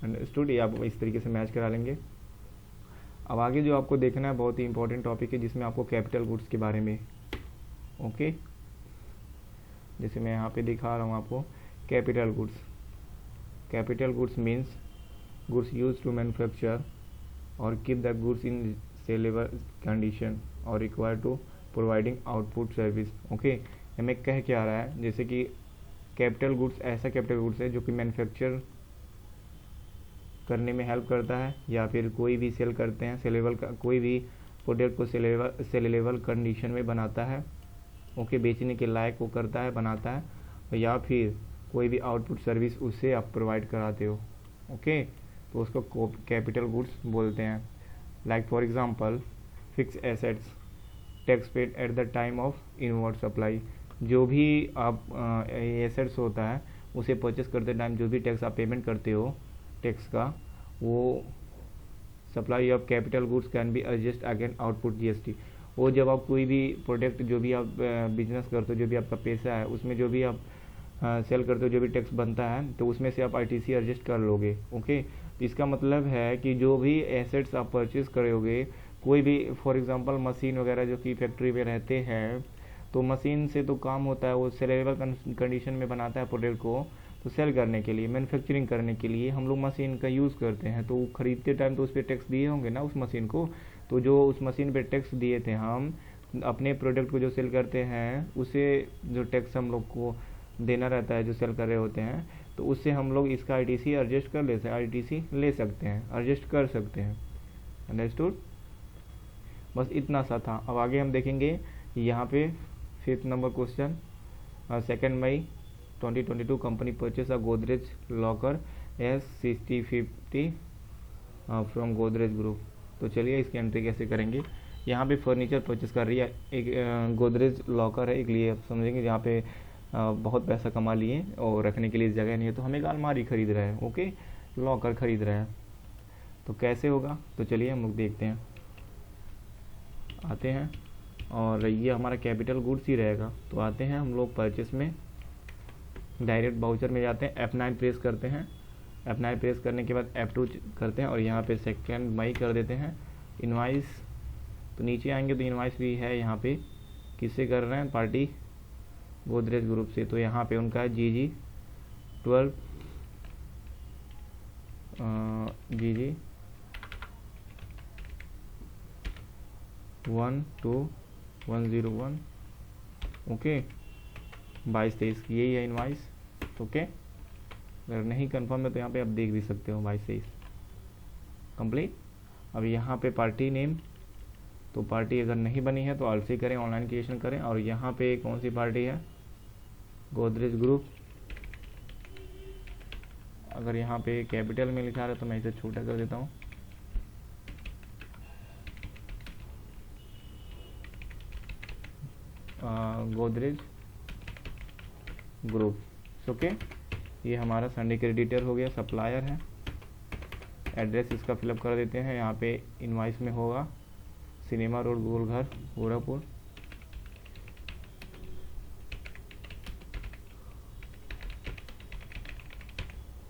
अंडरस्टूड। ये आप इस तरीके से मैच करा लेंगे। अब आगे जो आपको देखना है बहुत ही इंपॉर्टेंट टॉपिक है, जिसमें आपको कैपिटल गुड्स के बारे में, ओके, जैसे मैं यहाँ पे दिखा रहा हूँ आपको capital goods. Capital goods means goods use to manufacture और keep the goods in saleable condition और require to providing output service, okay. हमें कह क्या रहा है, जैसे कि कैपिटल गुड्स ऐसा कैपिटल गुड्स है जो कि मैन्युफैक्चर करने में हेल्प करता है, या फिर कोई भी सेल करते हैं, सेलेबल का कोई भी प्रोडक्ट को सेलेबल कंडीशन में बनाता है, ओके, बेचने के लायक वो करता है, बनाता है, या फिर कोई भी आउटपुट सर्विस उससे आप प्रोवाइड कराते हो, ओके, तो उसको कैपिटल गुड्स बोलते हैं। Like for example fix assets, tax paid at the time of inward supply, जो भी आप एसेट्स होता है उसे परचेस करते टाइम जो भी टैक्स आप पेमेंट करते हो टैक्स का, वो supply of capital goods can be adjust again output GST। वो जब आप कोई भी प्रोडक्ट, जो भी आप बिजनेस करते हो, जो भी आपका पैसा है, उसमें जो भी आप सेल करते हो, जो भी टैक्स बनता है, तो उसमें से आप ITC एडजस्ट कर लोगे, ओके। तो इसका मतलब है कि जो भी एसेट्स आप परचेज करोगे, कोई भी फॉर एग्जांपल मशीन वगैरह जो कि फैक्ट्री में रहते हैं, तो मशीन से तो काम होता है, वो सेलेबल कंडीशन में बनाता है प्रोडक्ट को, तो सेल करने के लिए, मैन्युफैक्चरिंग करने के लिए हम लोग मशीन का यूज़ करते हैं। तो खरीदते टाइम तो उस पर टैक्स दिए होंगे ना उस मशीन को, तो जो उस मशीन पे टैक्स दिए थे हम अपने प्रोडक्ट को जो सेल करते हैं, उसे जो टैक्स हम लोग को देना रहता है जो सेल कर रहे होते हैं, तो उससे हम लोग इसका ITC एडजस्ट कर लेते हैं, ITC ले सकते हैं, एडजस्ट कर सकते हैं, अंडरस्टूड। बस इतना सा था। अब आगे हम देखेंगे यहाँ पे 5th number question, 2 May 2022 company purchase a Godrej locker S6050 from Godrej group. तो चलिए इसकी एंट्री कैसे करेंगे। यहाँ पे फर्नीचर परचेस कर रही है, एक गोदरेज लॉकर है, एक लिए आप समझेंगे जहाँ पे बहुत पैसा कमा लिए और रखने के लिए जगह नहीं है, तो हमें एक अलमारी खरीद रहा है, ओके, लॉकर खरीद रहा है। तो कैसे होगा, तो चलिए हम लोग देखते हैं, आते हैं, और ये हमारा कैपिटल गुड्स ही रहेगा। तो आते हैं हम लोग परचेस में, डायरेक्ट वाउचर में जाते हैं, F9 प्रेस करते हैं, F9 प्रेस करने के बाद F2 करते हैं और यहाँ पे 2 मई कर देते हैं। इनवाइस, तो नीचे आएंगे तो इनवाइस भी है यहाँ पे, किससे कर रहे हैं, पार्टी गोदरेज ग्रुप से। तो यहाँ पे उनका GG 12 GG 12101 ओके 22-23 यही है इनवाइस। ओके, अगर नहीं कंफर्म है तो यहाँ पे आप देख भी सकते हो 22-23 कंप्लीट। अब यहाँ पे पार्टी नेम, तो पार्टी अगर नहीं बनी है तो आलसी करें, ऑनलाइन क्रिएशन करें। और यहाँ पे कौन सी पार्टी है, गोदरेज ग्रुप। अगर यहाँ पे कैपिटल में लिखा रहा है तो मैं इसे छोटा कर देता हूँ, गोदरेज ग्रुप। ओके, ये हमारा संडे क्रेडिटर हो गया, सप्लायर है। एड्रेस इसका फिलअप कर देते हैं, यहाँ पे इनवाइस में होगा सिनेमा रोड, गोलघर, गोरखपुर।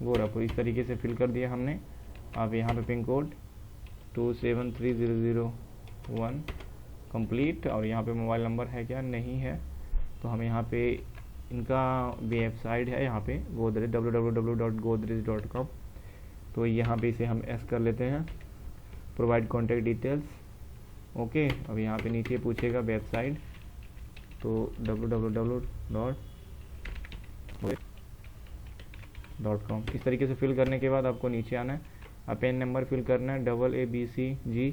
गोरखपुर इस तरीके से फिल कर दिया हमने। अब यहाँ पे पिन कोड 273001 कंप्लीट। और यहाँ पे मोबाइल नंबर है क्या, नहीं है, तो हम यहाँ पे इनका वेबसाइट है यहाँ पे गोदरेज www.godrej.com। तो यहाँ पे इसे हम एस कर लेते हैं, प्रोवाइड कॉन्टैक्ट डिटेल्स। ओके, अब यहाँ पे नीचे पूछेगा वेबसाइट, तो www.com इस तरीके से फिल करने के बाद आपको नीचे आना है, पेन नंबर फिल करना है AABCG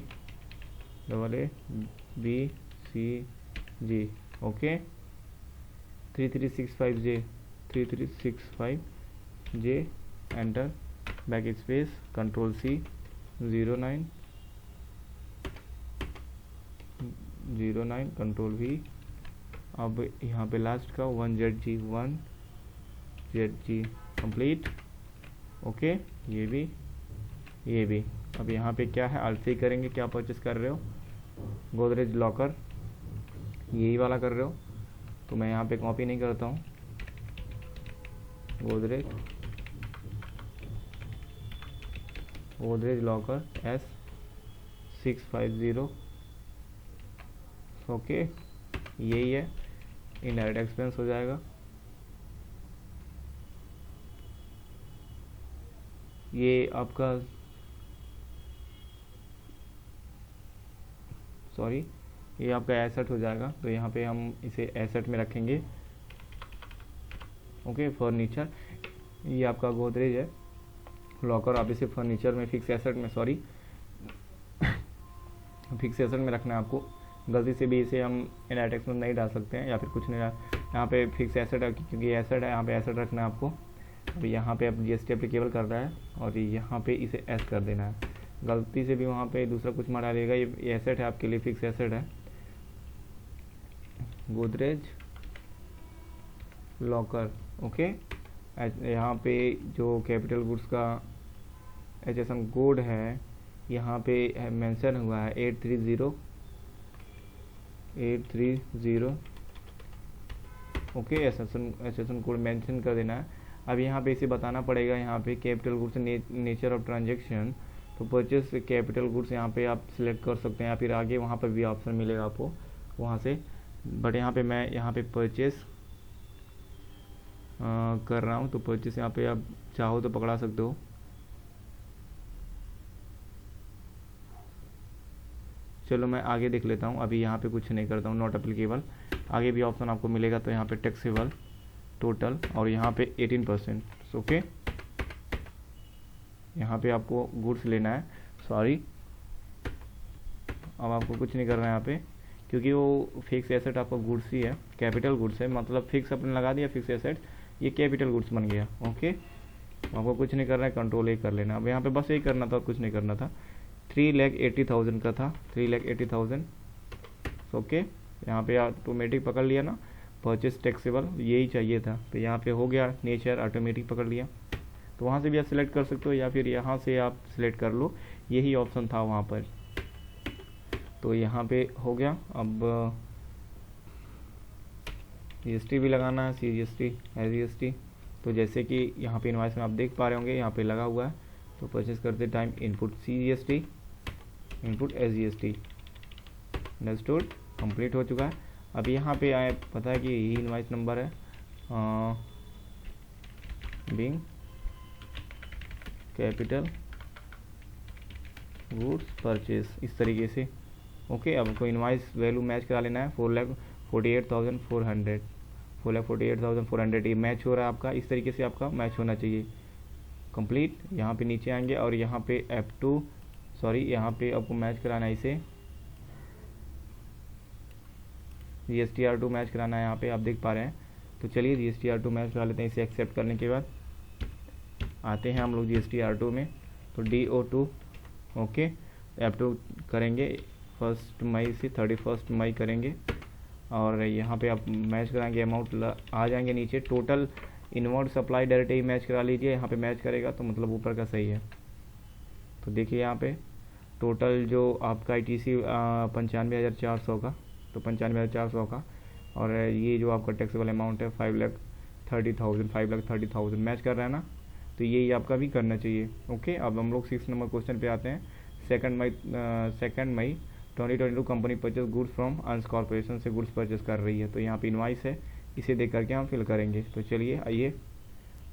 okay 3365J enter, back space control C 09 control V। अब यहाँ पे लास्ट का 1ZG कंप्लीट। ओके, ये भी। अब यहाँ पे क्या है, आलसी करेंगे, क्या परचेस कर रहे हो, गोदरेज लॉकर, यही वाला कर रहे हो, तो मैं यहाँ पे कॉपी नहीं करता हूँ, गोदरेज लॉकर S650 ओके, यही है, इनडायरेक्ट एक्सपेंस हो जाएगा। ये आपका ये आपका एसेट हो जाएगा, तो यहाँ पे हम इसे एसेट में रखेंगे। ओके, फर्नीचर, ये आपका गोदरेज है लॉकर, आप इसे फर्नीचर में फिक्स एसेट में फिक्स एसेट में रखना है आपको। गलती से भी इसे हम इनडायरेक्ट एक्सपेंस नहीं डाल सकते हैं या फिर कुछ नहीं डाल, यहाँ पे फिक्स एसेट है क्योंकि एसेट है, यहाँ पे एसेट रखना है आपको। अभी यहाँ पे अब GST एप्लीकेबल कर रहा है और यहाँ पे इसे एस कर देना है। गलती से भी वहाँ पे दूसरा कुछ मत डालिएगा, ये एसेट है आपके लिए, फिक्स एसेट है गोदरेज लॉकर। ओके, यहाँ पे जो कैपिटल गुड्स का HSN कोड है यहाँ पे मेंशन हुआ है 830 ओके, HSN कोड मेंशन कर देना है। अब यहाँ पे इसे बताना पड़ेगा, यहाँ पे capital goods nature of transaction, तो परचेस कैपिटल गुड्स यहाँ पे आप सिलेक्ट कर सकते हैं या फिर आगे वहाँ पर भी ऑप्शन मिलेगा आपको वहाँ से, बट यहाँ पे मैं यहाँ पे परचेस कर रहा हूँ, तो परचेस यहाँ पे आप चाहो तो पकड़ा सकते हो। चलो मैं आगे देख लेता हूँ, अभी यहाँ पे कुछ नहीं करता हूँ, नॉट एप्लीकेबल। आगे भी ऑप्शन आपको मिलेगा, तो यहाँ पे टैक्सेबल टोटल और यहाँ पे 18% ओके। यहाँ पे आपको गुड्स लेना है, अब आपको कुछ नहीं करना है यहाँ पे, क्योंकि वो फिक्स एसेट आपका गुड्स ही है, कैपिटल गुड्स है, मतलब फिक्स अपने लगा दिया फिक्स एसेट, ये कैपिटल गुड्स बन गया। ओके, आपको कुछ नहीं करना है, कंट्रोल A कर लेना। अब यहाँ पे बस यही करना था, कुछ नहीं करना था। 3,80,000 का था, 3,80,000 ओके। यहाँ पे ऑटोमेटिक पकड़ लिया ना, परचेस टैक्सेबल यही चाहिए था, तो यहाँ पे हो गया, नेचर ऑटोमेटिक पकड़ लिया। तो वहाँ से भी आप सिलेक्ट कर सकते हो या फिर यहाँ से आप सिलेक्ट कर लो, यही ऑप्शन था वहाँ पर, तो यहाँ पे हो गया। अब GST भी लगाना है, CGST, SGST तो जैसे कि यहाँ पे इनवाइस में आप देख पा रहे होंगे यहाँ पे लगा हुआ है। तो परचेस करते time input CGST, input SGST, understood, complete हो चुका है। अब यहाँ पे आए, पता है कि यही इनवाइस नंबर है, बिंग कैपिटल गुड्स परचेस, इस तरीके से। ओके, अब आपको इनवाइस वैल्यू मैच करा लेना है, 4,48,400, 4,48,400 ये मैच हो रहा है आपका, इस तरीके से आपका मैच होना चाहिए। कंप्लीट, यहाँ पे नीचे आएंगे और यहाँ पे F2 सॉरी यहाँ पे आपको मैच कराना है इसे, GSTR2 मैच कराना है, यहाँ पे आप देख पा रहे हैं। तो चलिए GSTR2 मैच करा लेते हैं। इसे एक्सेप्ट करने के बाद आते हैं हम लोग GSTR2 में, तो DO2 ओके, F2 करेंगे 1 मई से 31 मई करेंगे और यहाँ पे आप मैच कराएंगे, अमाउंट आ जाएंगे नीचे। टोटल इनवर्ड सप्लाई डायरेक्ट ही मैच करा लीजिए, यहाँ पे मैच करेगा तो मतलब ऊपर का सही है। तो देखिए यहाँ पे टोटल जो आपका ITC 95,400 का, तो 95,400 का, और ये जो आपका टैक्सेबल अमाउंट है 5,30,000 मैच कर रहा है ना, तो यही आपका भी करना चाहिए। ओके, अब हम लोग 6 नंबर क्वेश्चन पे आते हैं। 2 मई 2022 कंपनी परचेस गुड्स फ्रॉम अंस कॉर्पोरेशन से गुड्स परचेस कर रही है। तो यहाँ पे इनवाइस है, इसे देख करके हम फिल करेंगे। तो चलिए आइए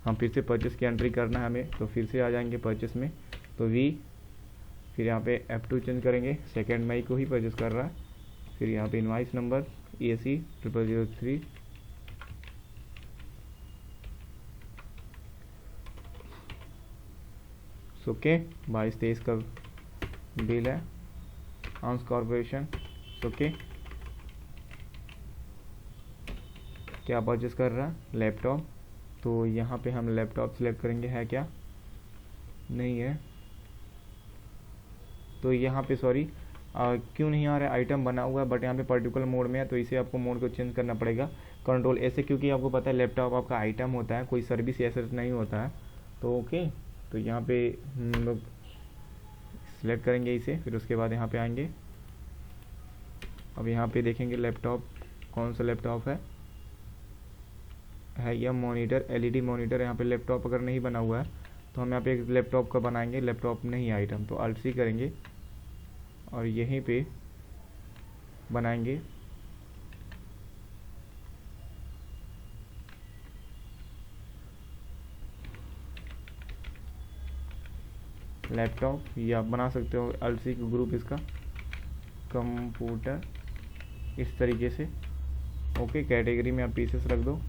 हम फिर से परचेस की एंट्री करना है हमें, तो फिर से आ जाएंगे परचेस में, तो V, फिर यहाँ पे F2 चेंज करेंगे, 2 मई को ही परचेस कर रहा है। फिर यहाँ पे इनवाइस नंबर AC 0003, ओके, 22-23 का बिल है अंस कॉर्पोरेशन। ओके, क्या परचेस कर रहा है, लैपटॉप, तो यहाँ पे हम लैपटॉप सिलेक्ट करेंगे, है क्या, नहीं है, तो यहाँ पे सॉरी क्यों नहीं आ रहा है, आइटम बना हुआ है बट यहाँ पे पर्टिकुलर मोड में है, तो इसे आपको मोड को चेंज करना पड़ेगा, कंट्रोल ऐसे, क्योंकि आपको पता है लैपटॉप आपका आइटम होता है, कोई सर्विस एसेट नहीं होता है। तो ओके, तो यहाँ पे हम लोग सिलेक्ट करेंगे इसे, फिर उसके बाद यहाँ पे आएंगे। अब यहाँ पे देखेंगे लैपटॉप, कौन सा लैपटॉप है यह मॉनिटर, LED मॉनिटर। यहाँ पे लैपटॉप अगर नहीं बना हुआ है तो हम यहाँ पे एक लैपटॉप का बनाएंगे, लैपटॉप नहीं आइटम, तो Alt C करेंगे और यहीं पे बनाएंगे लैपटॉप, या आप बना सकते हो Alt C ग्रुप इसका कंप्यूटर, इस तरीके से। ओके, कैटेगरी में आप पीसेस रख दो।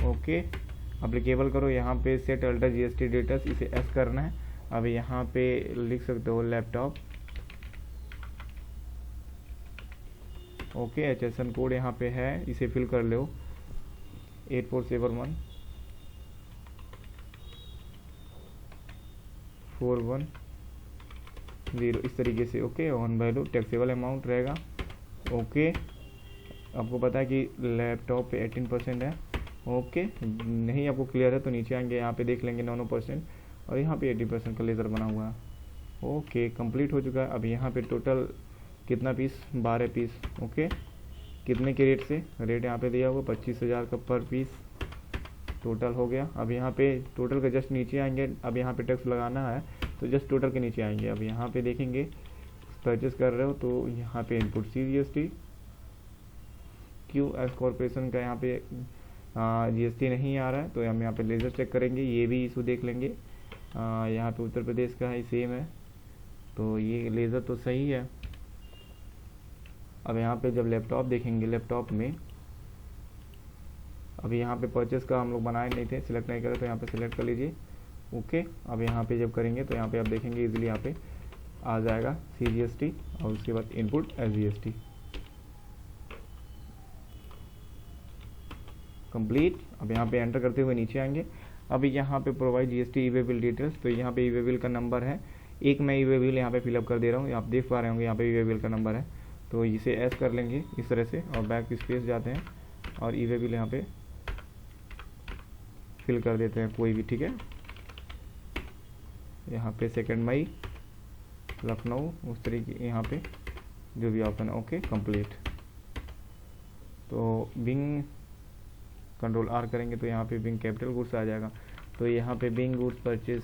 ओके, अप्लीकेबल करो, यहाँ पे सेट अल्टर GST डेटस, इसे एस करना है। अब यहाँ पे लिख सकते हो लैपटॉप। ओके, HSN कोड यहाँ पे है, इसे फिल कर लो, 8471410, इस तरीके से। Okay, on value taxable amount रहेगा। ओके, आपको पता है कि लैपटॉप पे 18% है। ओके, नहीं आपको क्लियर है तो नीचे आएंगे, यहाँ पे देख लेंगे 9% और यहाँ पे 80% का लेज़र बना हुआ है। ओके, कंप्लीट हो चुका है। अब यहाँ पे टोटल कितना पीस, 12 पीस। ओके, कितने के रेट से, रेट यहाँ पे दिया हुआ 25,000 का पर पीस टोटल हो गया। अब यहाँ पे टोटल के जस्ट नीचे आएंगे, अब यहाँ पे टैक्स लगाना है तो जस्ट टोटल के नीचे आएंगे। अब यहाँ पे देखेंगे परचेस कर रहे हो तो यहाँ पे इनपुट CGST, QS कॉर्पोरेशन का यहाँ पे GST नहीं आ रहा है, तो हम यहाँ पे लेज़र चेक करेंगे, ये भी इशू देख लेंगे। यहाँ पे उत्तर प्रदेश का है, सेम है, तो ये लेज़र तो सही है। अब यहाँ पे जब लैपटॉप देखेंगे, लैपटॉप में अभी यहाँ पे परचेस का हम लोग बनाए नहीं थे, सिलेक्ट नहीं करे, तो यहाँ पे सिलेक्ट कर लीजिए। ओके, अब यहाँ पे जब करेंगे तो यहाँ पे आप देखेंगे इजीली यहाँ पे आ जाएगा CGST और उसके बाद इनपुट SGST। कंप्लीट। अब यहाँ पे एंटर करते हुए नीचे आएंगे। अब यहाँ पे प्रोवाइड GST ई वे बिल डिटेल्स, तो यहाँ पे ई वे बिल का नंबर है, एक मैं ई वे बिल यहाँ पे फिलअप कर दे रहा हूँ, आप देख पा रहे होंगे यहाँ पे ई वे बिल का नंबर है, तो इसे एस कर लेंगे इस तरह से और बैक स्पेस जाते हैं और ई वे बिल यहाँ पे फिल कर देते हैं कोई भी, ठीक है। यहाँ पे 2 मई लखनऊ, उस तरीके यहाँ पे जो भी ऑप्शन है। Okay, complete. तो बिंग कंट्रोल आर करेंगे तो यहाँ पे बिंग कैपिटल गुड्स आ जाएगा। तो यहाँ पे बिंग गुड्स परचेज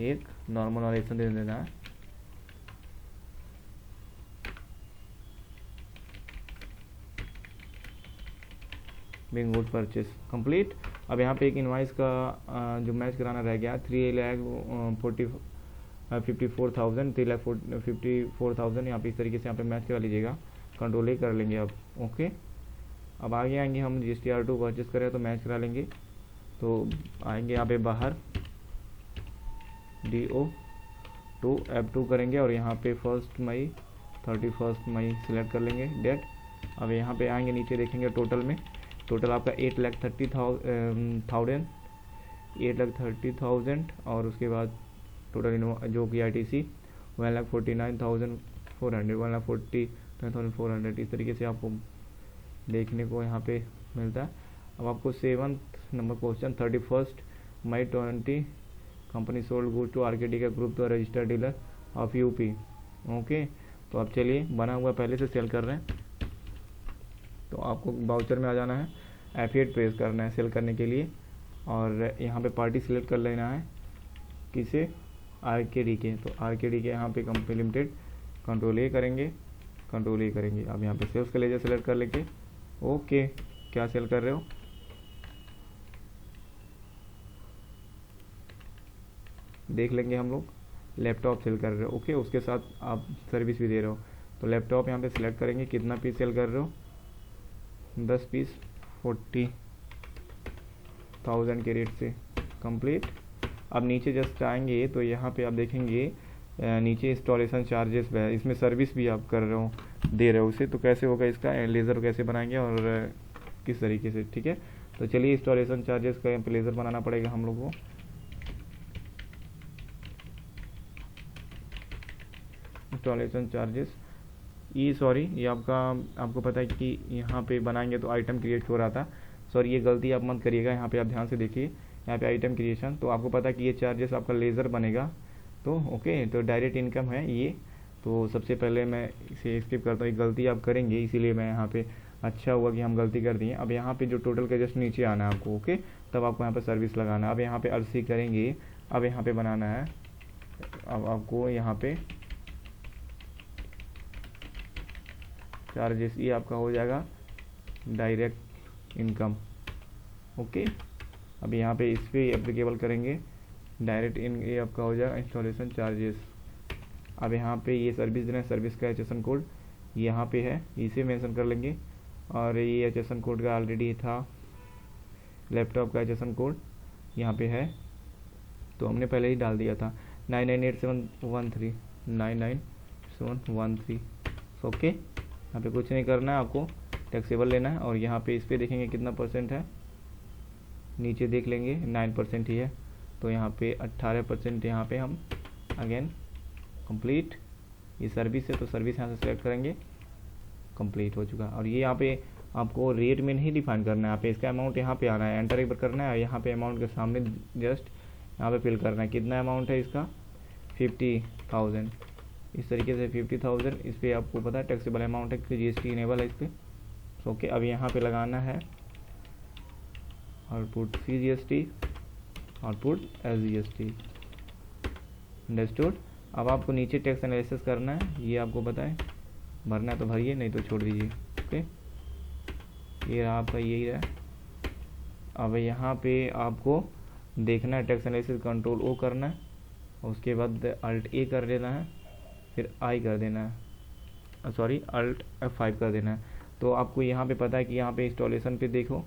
एक नॉर्मल नरेशन दे देना है। Bing goods purchase complete. अब यहाँ पे एक इनवाइस का जो मैच कराना रह गया 3,54,000 3,54,000 यहाँ पे इस तरीके से यहाँ पे मैच करा लीजिएगा। कंट्रोल ए कर लेंगे अब। ओके, अब आगे आएंगे हम GSTR2 परचेस करें तो मैच करा लेंगे। तो आएंगे यहाँ पे बाहर DO2 F2 करेंगे और यहाँ पे 1 मई 31 मई सिलेक्ट कर लेंगे डेट। अब यहाँ पे आएंगे नीचे देखेंगे टोटल में, टोटल आपका 8,30,000 और उसके बाद टोटल जो कि ITC 1,49,400 1,49,400 इस तरीके से आपको देखने को यहाँ पे मिलता है। अब आपको 7th number question 31 May 20 company sold goods to RKD का ग्रुप तो registered dealer of UP। Okay, तो अब चलिए बना हुआ पहले से सेल कर रहे हैं तो आपको बाउचर में आ जाना है, F8 प्रेस करना है सेल करने के लिए और यहाँ पे पार्टी सिलेक्ट कर लेना है किसे, RKD के। तो RKD के यहाँ पे कंपनी लिमिटेड कंट्रोल ए करेंगे, कंट्रोल ए करेंगे। अब यहाँ पे सेल्स का लेजर सेलेक्ट कर लेके ओके, क्या सेल कर रहे हो, देख लेंगे हम लोग। लैपटॉप सेल कर रहे हो, ओके, उसके साथ आप सर्विस भी दे रहे हो। तो लैपटॉप यहाँ पे सिलेक्ट करेंगे, कितना पीस सेल कर रहे हो, 10 पीस 40,000 के रेट से कंप्लीट। अब नीचे जस्ट आएंगे तो यहाँ पे आप देखेंगे नीचे इंस्टॉलेशन चार्जेस है, इसमें सर्विस भी आप कर रहे हो, दे रहे हो उसे। तो कैसे होगा इसका लेज़र कैसे बनाएंगे और किस तरीके से, ठीक है। तो चलिए इंस्टॉलेशन चार्जेस का यहाँ पे लेज़र बनाना पड़ेगा हम लोग को। इंस्टॉलेशन चार्जेस ये आपको पता है कि यहाँ पे बनाएंगे तो आइटम क्रिएट हो रहा था। सॉरी, ये गलती आप मत करिएगा, यहाँ पे आप ध्यान से देखिए, यहाँ पे आइटम क्रिएशन, तो आपको पता है कि ये चार्जेस आपका लेज़र बनेगा। तो ओके, तो डायरेक्ट इनकम है ये। तो सबसे पहले मैं इसे स्किप करता हूँ, गलती आप करेंगे इसीलिए मैं यहाँ पे, अच्छा हुआ कि हम गलती कर दिए। अब यहाँ पे जो टोटल का जस्ट नीचे आना है आपको, ओके, तब आपको यहाँ पे सर्विस लगाना है। अब यहाँ पे अर्सी करेंगे, अब यहाँ पे बनाना है, अब आपको यहाँ पे चार्जेस, ये आपका हो जाएगा डायरेक्ट इनकम। ओके, अब यहाँ पे इस पर एप्लीकेबल करेंगे डायरेक्ट इन, ये आपका हो जाएगा इंस्टॉलेशन चार्जेस। अब यहाँ पे ये सर्विस देना है, सर्विस का HSN कोड यहाँ पे है, इसे मेंशन कर लेंगे। और ये HSN कोड का ऑलरेडी था, लैपटॉप का HSN कोड यहाँ पे है, तो हमने पहले ही डाल दिया था 998713 99713। ओके, यहाँ पे कुछ नहीं करना है, आपको टैक्सेबल लेना है। और यहाँ पे इस पर देखेंगे कितना % है, नीचे देख लेंगे 9% ही है, तो यहाँ पे 18% यहाँ पे हम अगेन कंप्लीट। ये सर्विस है तो सर्विस यहाँ से सेलेक्ट करेंगे, कंप्लीट हो चुका। और ये यहाँ पे आपको रेट में नहीं डिफाइन करना है, यहाँ पे इसका अमाउंट यहाँ पे आना है, एंटर एक बार करना है, यहाँ पे अमाउंट के सामने जस्ट यहाँ पे फिल करना है, कितना अमाउंट है इसका 50,000। इस तरीके से 50,000, इस पर आपको पता है टैक्सेबल अमाउंट है कि GST इनेबल है इस पर। ओके, अब यहाँ पे लगाना है output CGST, output SGST, understood. अब आपको नीचे टैक्स एनालिसिस करना है, ये आपको पता है, भरना है तो भरिए, नहीं तो छोड़ दीजिए। ओके, ये रहा आपका, यही रहा। अब यहाँ पे आपको देखना है टैक्स एनालिसिस, कंट्रोल O करना है, उसके बाद Alt A कर देना है, फिर I कर देना है, सॉरी Alt F5 कर देना है। तो आपको यहाँ पे पता है कि यहाँ पे इंस्टॉलेशन पे देखो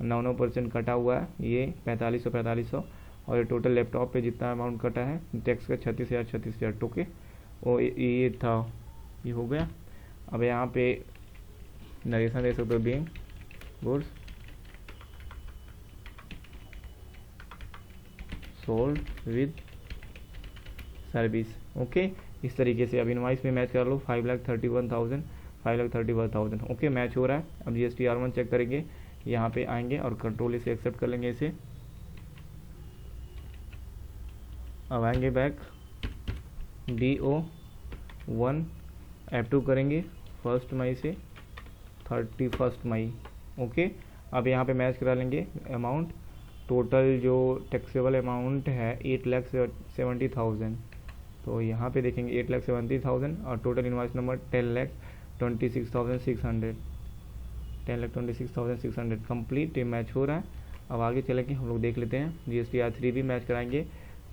9% कटा हुआ है, ये 4500 और ये टोटल लैपटॉप पे जितना अमाउंट कटा है टैक्स का 36,000 ओके, वो ये था, ये हो गया। अब यहाँ पे नरेशन दे सकते हो, Bing goods sold with service. Okay, इस तरीके से अब इनवाइस में मैच कर लो 5,31,000 ओके, मैच हो रहा है। अब GSTR1 चेक करेंगे, यहाँ पे आएंगे और कंट्रोल इसे एक्सेप्ट कर लेंगे इसे। अब आएंगे बैक, DO1 F2 करेंगे 1 मई से 31 मई। ओके, अब यहाँ पे मैच करा लेंगे अमाउंट। टोटल जो टैक्सेबल अमाउंट है 8,70,000, तो यहाँ पे देखेंगे 8,70,000 और total invoice number 10,26,600, 10,26,600 complete match हो रहा है। अब आगे चले के हम लोग देख लेते हैं GSTR3 भी मैच कराएंगे।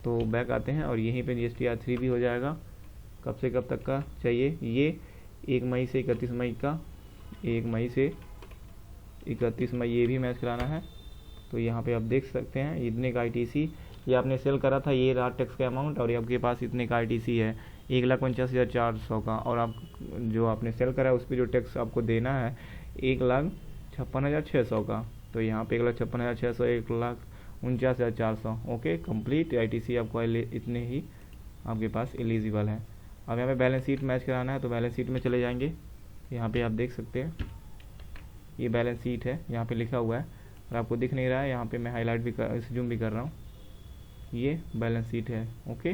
तो बैक आते हैं और यहीं पे GSTR3 भी हो जाएगा। कब से कब तक का चाहिए? ये 1 मई से 31 मई का, 1 मई से 31 मई ये भी मैच कराना है। तो यहाँ पे आप देख सकते हैं इतने का ITC, ये आपने सेल करा था, ये रहा टैक्स का अमाउंट, और ये आपके पास इतने का ITC है 1,49,400 का, और आप जो आपने सेल करा है उस पर जो टैक्स आपको देना है 1,56,600 का। तो यहाँ पे 1,56,600, 1,49,400। ओके, कंप्लीट ITC आपको इतने ही आपके पास एलिजिबल है। अब यहाँ पे बैलेंस शीट मैच कराना है, तो बैलेंस शीट में चले जाएंगे। यहाँ पे आप देख सकते हैं ये बैलेंस शीट है, यहाँ पे लिखा हुआ है और आपको दिख नहीं रहा है, यहाँ पे मैं हाईलाइट भी जूम भी कर रहा हूँ। ये बैलेंस शीट है। ओके,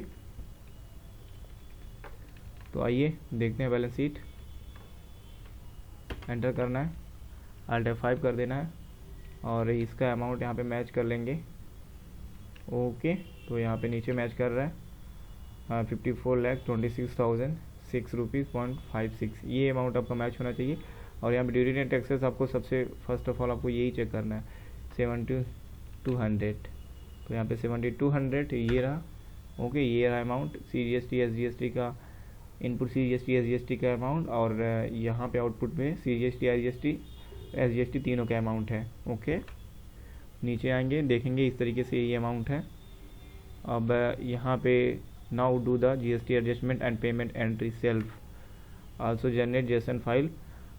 तो आइए देखते हैं बैलेंस शीट। एंटर करना है, Alt F5 कर देना है और इसका अमाउंट यहाँ पे मैच कर लेंगे। ओके, तो यहाँ पे नीचे मैच कर रहा है 54,26,006 रुपीज़ .56, ये अमाउंट आपका मैच होना चाहिए। और यहाँ पे ड्यूटी एंड टैक्सेस आपको सबसे फर्स्ट ऑफ ऑल आपको यही चेक करना है 7,200, तो यहाँ पे 7,200 ये रहा। ओके, ये रहा अमाउंट CGST SGST का इनपुट, CGST SGST का अमाउंट, और यहाँ पे आउटपुट में CGST SGST तीनों का अमाउंट है। ओके, नीचे आएंगे देखेंगे इस तरीके से ये अमाउंट है। अब यहाँ पे now do the GST adjustment and payment entry self, also generate JSON file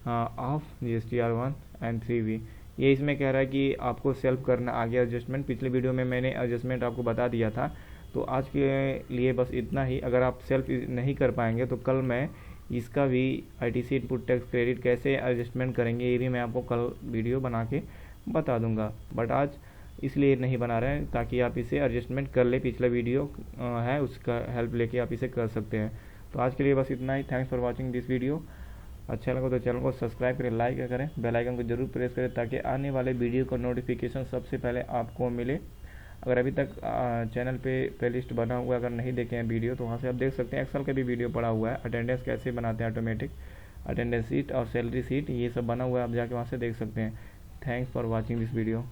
of GSTR1 and 3V। ये इसमें कह रहा है कि आपको सेल्फ करना आगे एडजस्टमेंट। पिछले वीडियो में मैंने एडजस्टमेंट आपको बता दिया था, तो आज के लिए बस इतना ही। अगर आप सेल्फ नहीं कर पाएंगे तो कल मैं इसका भी ITC इनपुट टैक्स क्रेडिट कैसे एडजस्टमेंट करेंगे ये भी मैं आपको कल वीडियो बना के बता दूंगा, बट आज इसलिए नहीं बना रहे हैं ताकि आप इसे एडजस्टमेंट कर ले। पिछला वीडियो है उसका हेल्प लेके आप इसे कर सकते हैं। तो आज के लिए बस इतना ही। Thanks for watching this video. अच्छा लगा तो चैनल को सब्सक्राइब करें, लाइक करें, बेल आइकन को जरूर प्रेस करें ताकि आने वाले वीडियो का नोटिफिकेशन सबसे पहले आपको मिले। अगर अभी तक चैनल पे प्लेलिस्ट बना हुआ है, अगर नहीं देखे हैं वीडियो तो वहाँ से आप देख सकते हैं। एक्सेल का भी वीडियो पड़ा हुआ है, अटेंडेंस कैसे बनाते हैं, ऑटोमेटिक अटेंडेंस शीट और सैलरी शीट, ये सब बना हुआ है, आप जाके वहाँ से देख सकते हैं। Thanks for watching this video.